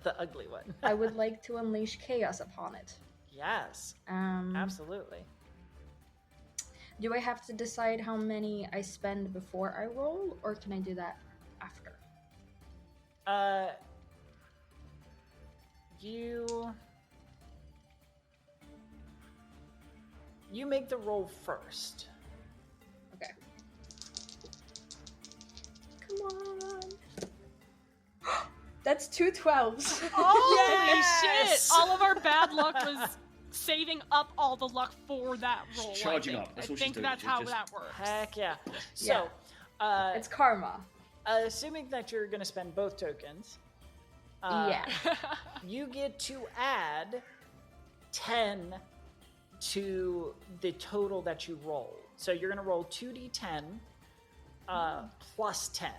the ugly one. I would like to unleash chaos upon it. Yes. Um, Absolutely. Do I have to decide how many I spend before I roll, or can I do that after? You make the roll first. Okay. Come on. That's 2 12s. Holy Yes! shit! All of our bad luck was saving up all the luck for that roll. I charging think. up. That's I what she's think doing. that's She's how just- that works. Heck yeah. Yeah. So, It's karma. assuming that you're going to spend both tokens, Yeah. you get to add 10 to the total that you roll. So you're going to roll 2d10 plus 10.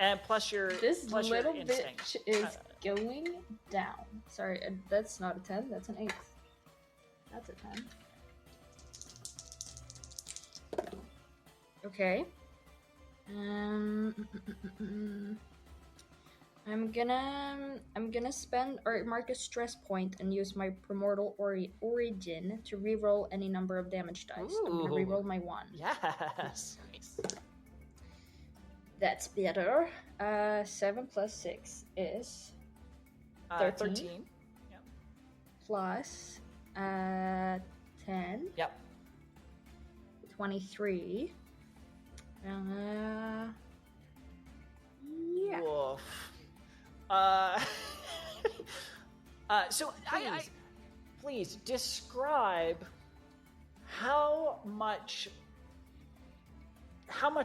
And plus your This plus your little instinct. bitch is going down. Sorry, that's not a 10, that's an 8. That's a 10. Okay. I'm gonna spend or mark a stress point and use my primordial origin to reroll any number of damage dice. I'm gonna Ooh. reroll my 1. Yes. Nice. That's better. 7 plus 6 is 13. plus 10. Yep. 23. Yeah. Woof. So please describe how much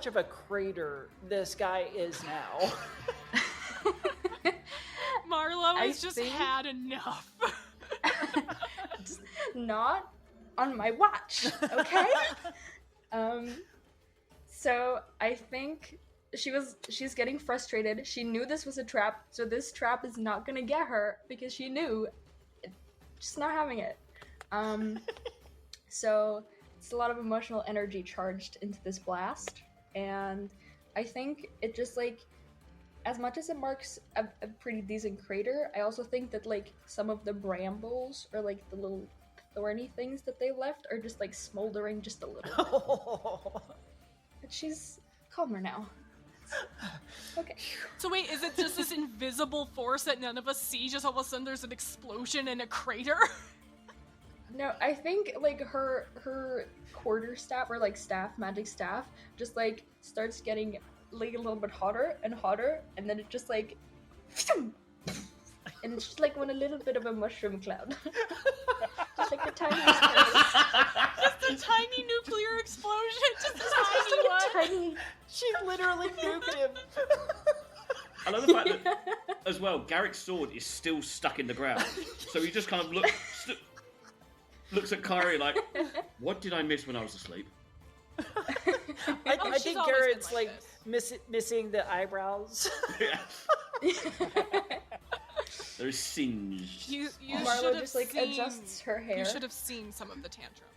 of a crater this guy is now. Marlo I has just think- had enough. Just not on my watch, okay? So I think she's getting frustrated. She knew this was a trap, so this trap is not gonna get her because she knew she's not having it. So it's a lot of emotional energy charged into this blast, and I think it just like, as much as it marks a pretty decent crater, I also think that like some of the brambles or like the little thorny things that they left are just like smoldering just a little. But she's calmer now. Okay. So wait, is it just this invisible force that none of us see? Just all of a sudden there's an explosion and a crater? No, I think like her quarter staff or like magic staff just like starts getting like a little bit hotter, and then it just like and it's just like when a little bit of a mushroom cloud. Like the tiniest place. Just a tiny nuclear explosion. Just a tiny one. Tiny. She literally nuked him. I love the fact that, as well, Garrick's sword is still stuck in the ground. So he just kind of looks at Kyrie like, what did I miss when I was asleep? I think always Garrett's been like missing the eyebrows. Yeah. They're singed. You Marlo should have just like seen, adjusts her hair. You should have seen some of the tantrums.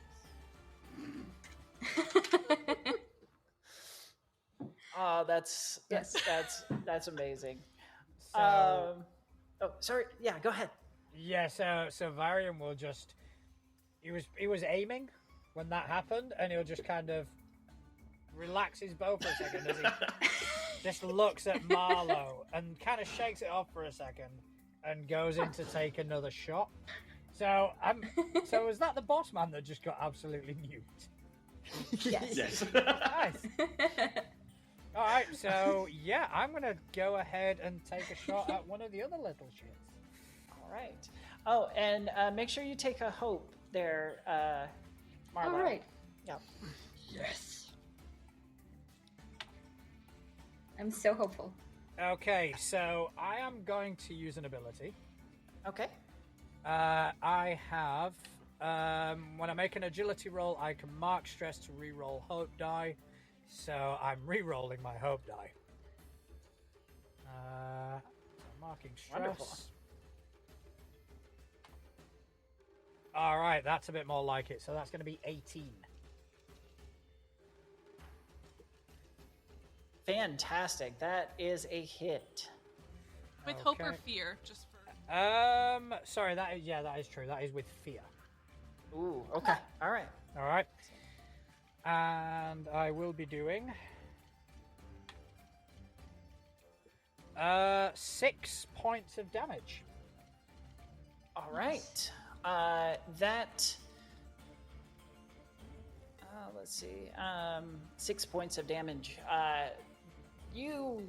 Oh, that's Yes. that's amazing. So, Oh, sorry. Yeah, go ahead. yeah, so Varian will just he was aiming when that happened, and he'll just kind of relax his bow for a second as he just looks at Marlo and kind of shakes it off for a second and goes in to take another shot. So so was that the boss man that just got absolutely nuked? Yes. Yes. Nice. All right, so yeah, I'm gonna go ahead and take a shot at one of the other little shits. All right. Oh, and make sure you take a hope there, Marlo. All right. Yep. Yes. I'm so hopeful. Okay, so I am going to use an ability. Okay. I have when I make an agility roll, I can mark stress to re-roll hope die. So I'm re-rolling my hope die. Marking stress. Wonderful. All right, that's a bit more like it. So that's going to be 18. Fantastic. That is a hit. With hope or Okay. fear, just for. Sorry, that is true. That is with fear. Ooh. Okay. All right. All right. And I will be doing 6 points of damage. All right. That. Let's see. 6 points of damage. You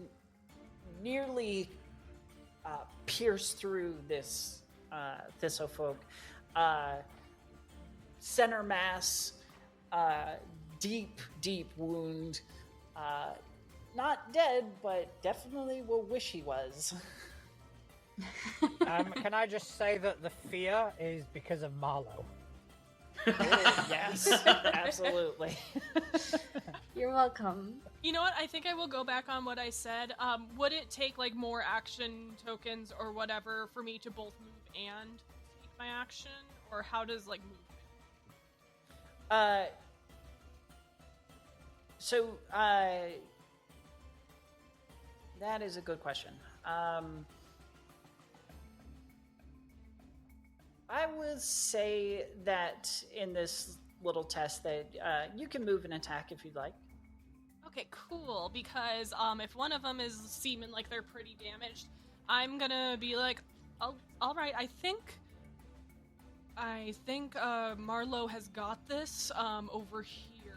nearly pierce through this thistlefolk. Center mass. Deep wound. Not dead, but definitely will wish he was. Can I just say that the fear is because of Marlo? Yes, absolutely. You're welcome. You know what? I think I will go back on what I said. Would it take like more action tokens or whatever for me to both move and take my action, or how does like movement? That is a good question. I would say that in this little test that you can move and attack if you'd like. Okay, cool. Because if one of them is seeming like they're pretty damaged, I'm gonna be like, oh, all right. I think Marlo has got this over here.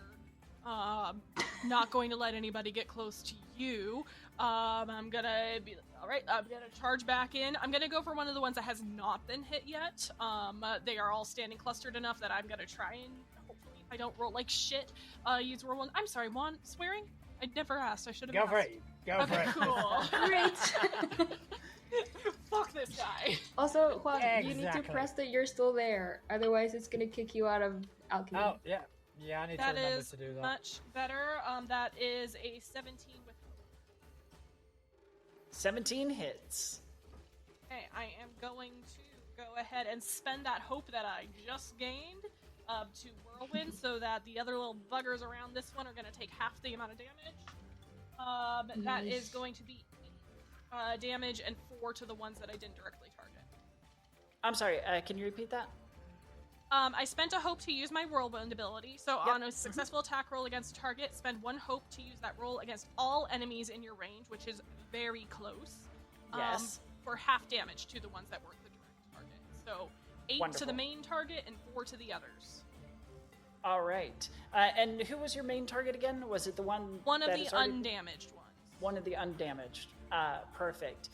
Not going to let anybody get close to you. I'm gonna be all right. I'm gonna charge back in. I'm gonna go for one of the ones that has not been hit yet. They are all standing clustered enough that I'm gonna try and hopefully, if I don't roll like shit, use roll one. I'm sorry, Juan. Swearing? I never asked. I should have. Go asked. for it. Go for Okay, it. cool. Great. Fuck this guy. Also, Juan, you need to Exactly. press that you're still there. Otherwise, it's gonna kick you out of alchemy. Oh, yeah. Yeah, I need to That remember is to do that. much better. That is a 17 with. 17 hits. Okay, I am going to go ahead and spend that hope that I just gained to whirlwind, so that the other little buggers around this one are going to take half the amount of damage. That is going to be 8 damage and 4 to the ones that I didn't directly target. I'm sorry, can you repeat that? I spent a hope to use my whirlwind ability, so on a successful attack roll against a target, spend 1 hope to use that roll against all enemies in your range, which is very close. Yes. For half damage to the ones that weren't the direct target. So 8 to Wonderful. the main target and 4 to the others. All right. And who was your main target again? Was it the one? One of that the is already- undamaged ones. One of the undamaged. Perfect.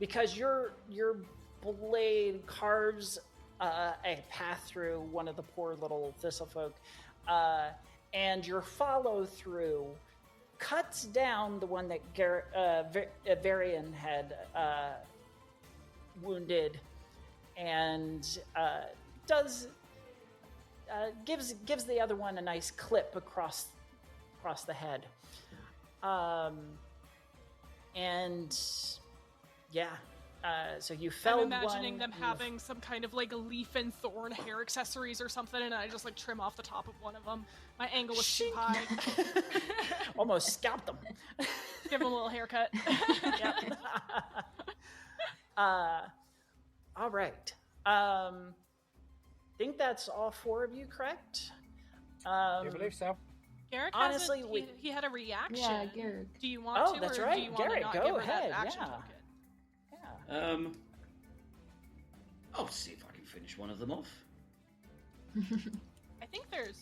Because your blade carves a path through one of the poor little thistlefolk, and your follow through cuts down the one that Varian had wounded, and gives the other one a nice clip across the head. And yeah, so you felled one. I'm imagining them having some kind of like leaf and thorn hair accessories or something, and I just like trim off the top of one of them. My angle was too high. Almost scalped them. Give them a little haircut. Yep. All right. Think that's all four of you, correct? I believe so. Garrick honestly, he had a reaction. Yeah, Garrick. Do you want to, that's or right. do you want Garrick, to not go give her ahead. that action Yeah. token? I'll see if I can finish one of them off. I think there's.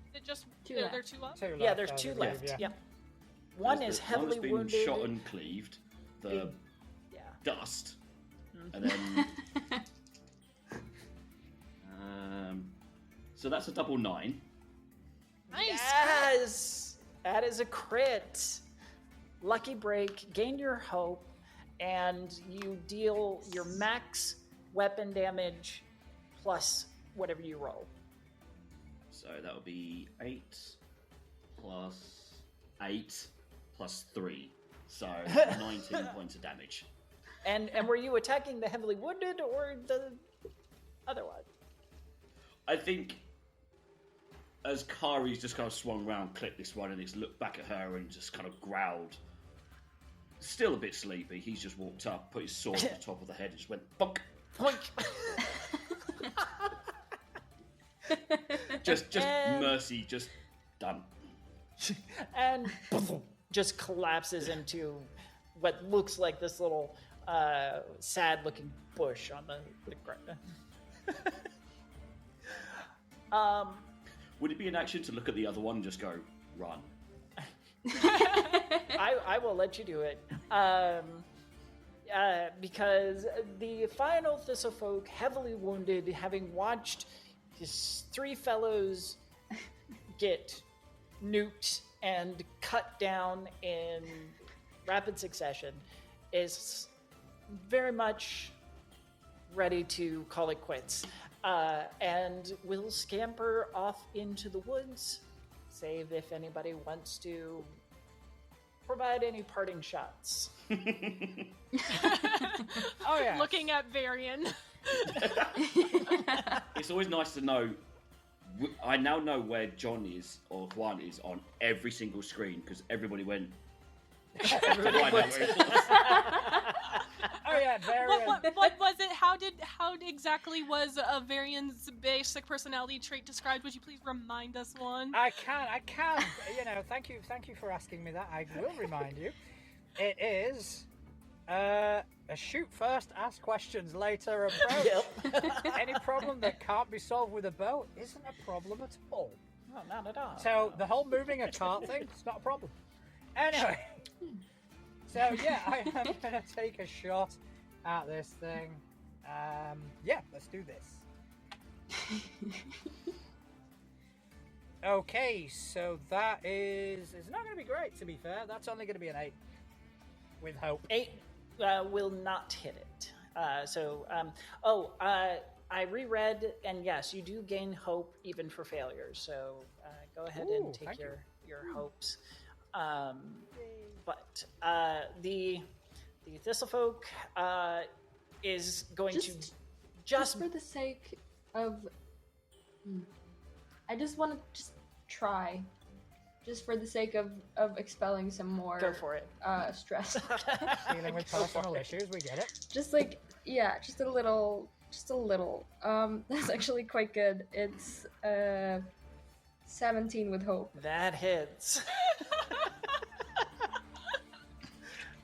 Is it just Two there left. are two left? Two left, Yeah, there's I two believe, left. yeah. Yep. One is One heavily has been wounded. shot and cleaved. The Yeah. dust, and then. So that's a double 9. Nice. Yes! That is a crit. Lucky break, gain your hope, and you deal your max weapon damage plus whatever you roll. So that would be 8 plus 8 plus 3. So 19 points of damage. And were you attacking the heavily wounded or the other one? I think as Kari's just kind of swung around, clipped this one, and he's looked back at her and just kind of growled. Still a bit sleepy. He's just walked up, put his sword at the top of the head, and just went bonk. Boink. Just mercy, just done. And just collapses into what looks like this little sad-looking bush on the ground. Would it be an action to look at the other one and just go, run? I will let you do it. Because the final thistlefolk, heavily wounded, having watched his 3 fellows get nuked and cut down in rapid succession, is very much ready to call it quits. And will scamper off into the woods, save if anybody wants to provide any parting shots. Oh yeah. Looking at Varian. It's always nice to know. I now know where John is or Juan is on every single screen because everybody went. Everybody went. Oh yeah, Varian. What was it? How exactly was Varian's basic personality trait described? Would you please remind us one? I can. You know, thank you for asking me that. I will remind you. It is a shoot first, ask questions later approach. Yep. Any problem that can't be solved with a bow isn't a problem at all. No, not at all. So the whole moving a cart thing, it's not a problem. Anyway, so yeah, I am gonna take a shot at this thing. Yeah, let's do this. Okay, so that is... It's not going to be great, to be fair. That's only going to be an 8. With hope. 8 will not hit it. I reread, and yes, you do gain hope even for failures. So go ahead and take your hopes. But the thistlefolk is going to just for the sake of... I just want to just try. Just for the sake of expelling some more... Go for it. Stress. Dealing with personal issues, we get it. Just like, yeah, just a little. That's actually quite good. It's 17 with hope. That hits.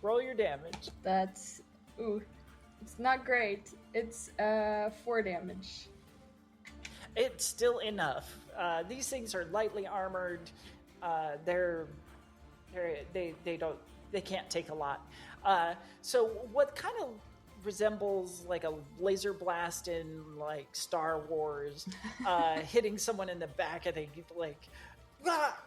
Roll your damage. That's... Ooh. It's not great. It's 4 damage. It's still enough. These things are lightly armored. They can't take a lot. So what kind of resembles like a laser blast in like Star Wars, hitting someone in the back. I think like, ah!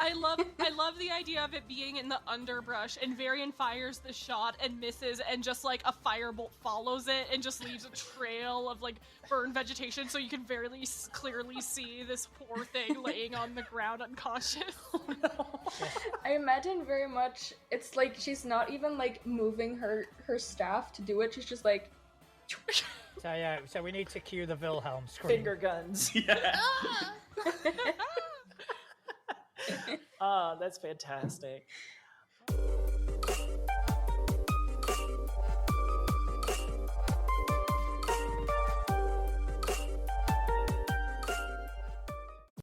I love the idea of it being in the underbrush, and Varian fires the shot and misses, and just like a firebolt follows it and just leaves a trail of like burned vegetation, so you can very clearly see this poor thing laying on the ground unconscious. Oh, no. I imagine very much it's like she's not even like moving her staff to do it. She's just like. So we need to cue the Wilhelm scream. Finger guns. Yeah. Oh, that's fantastic.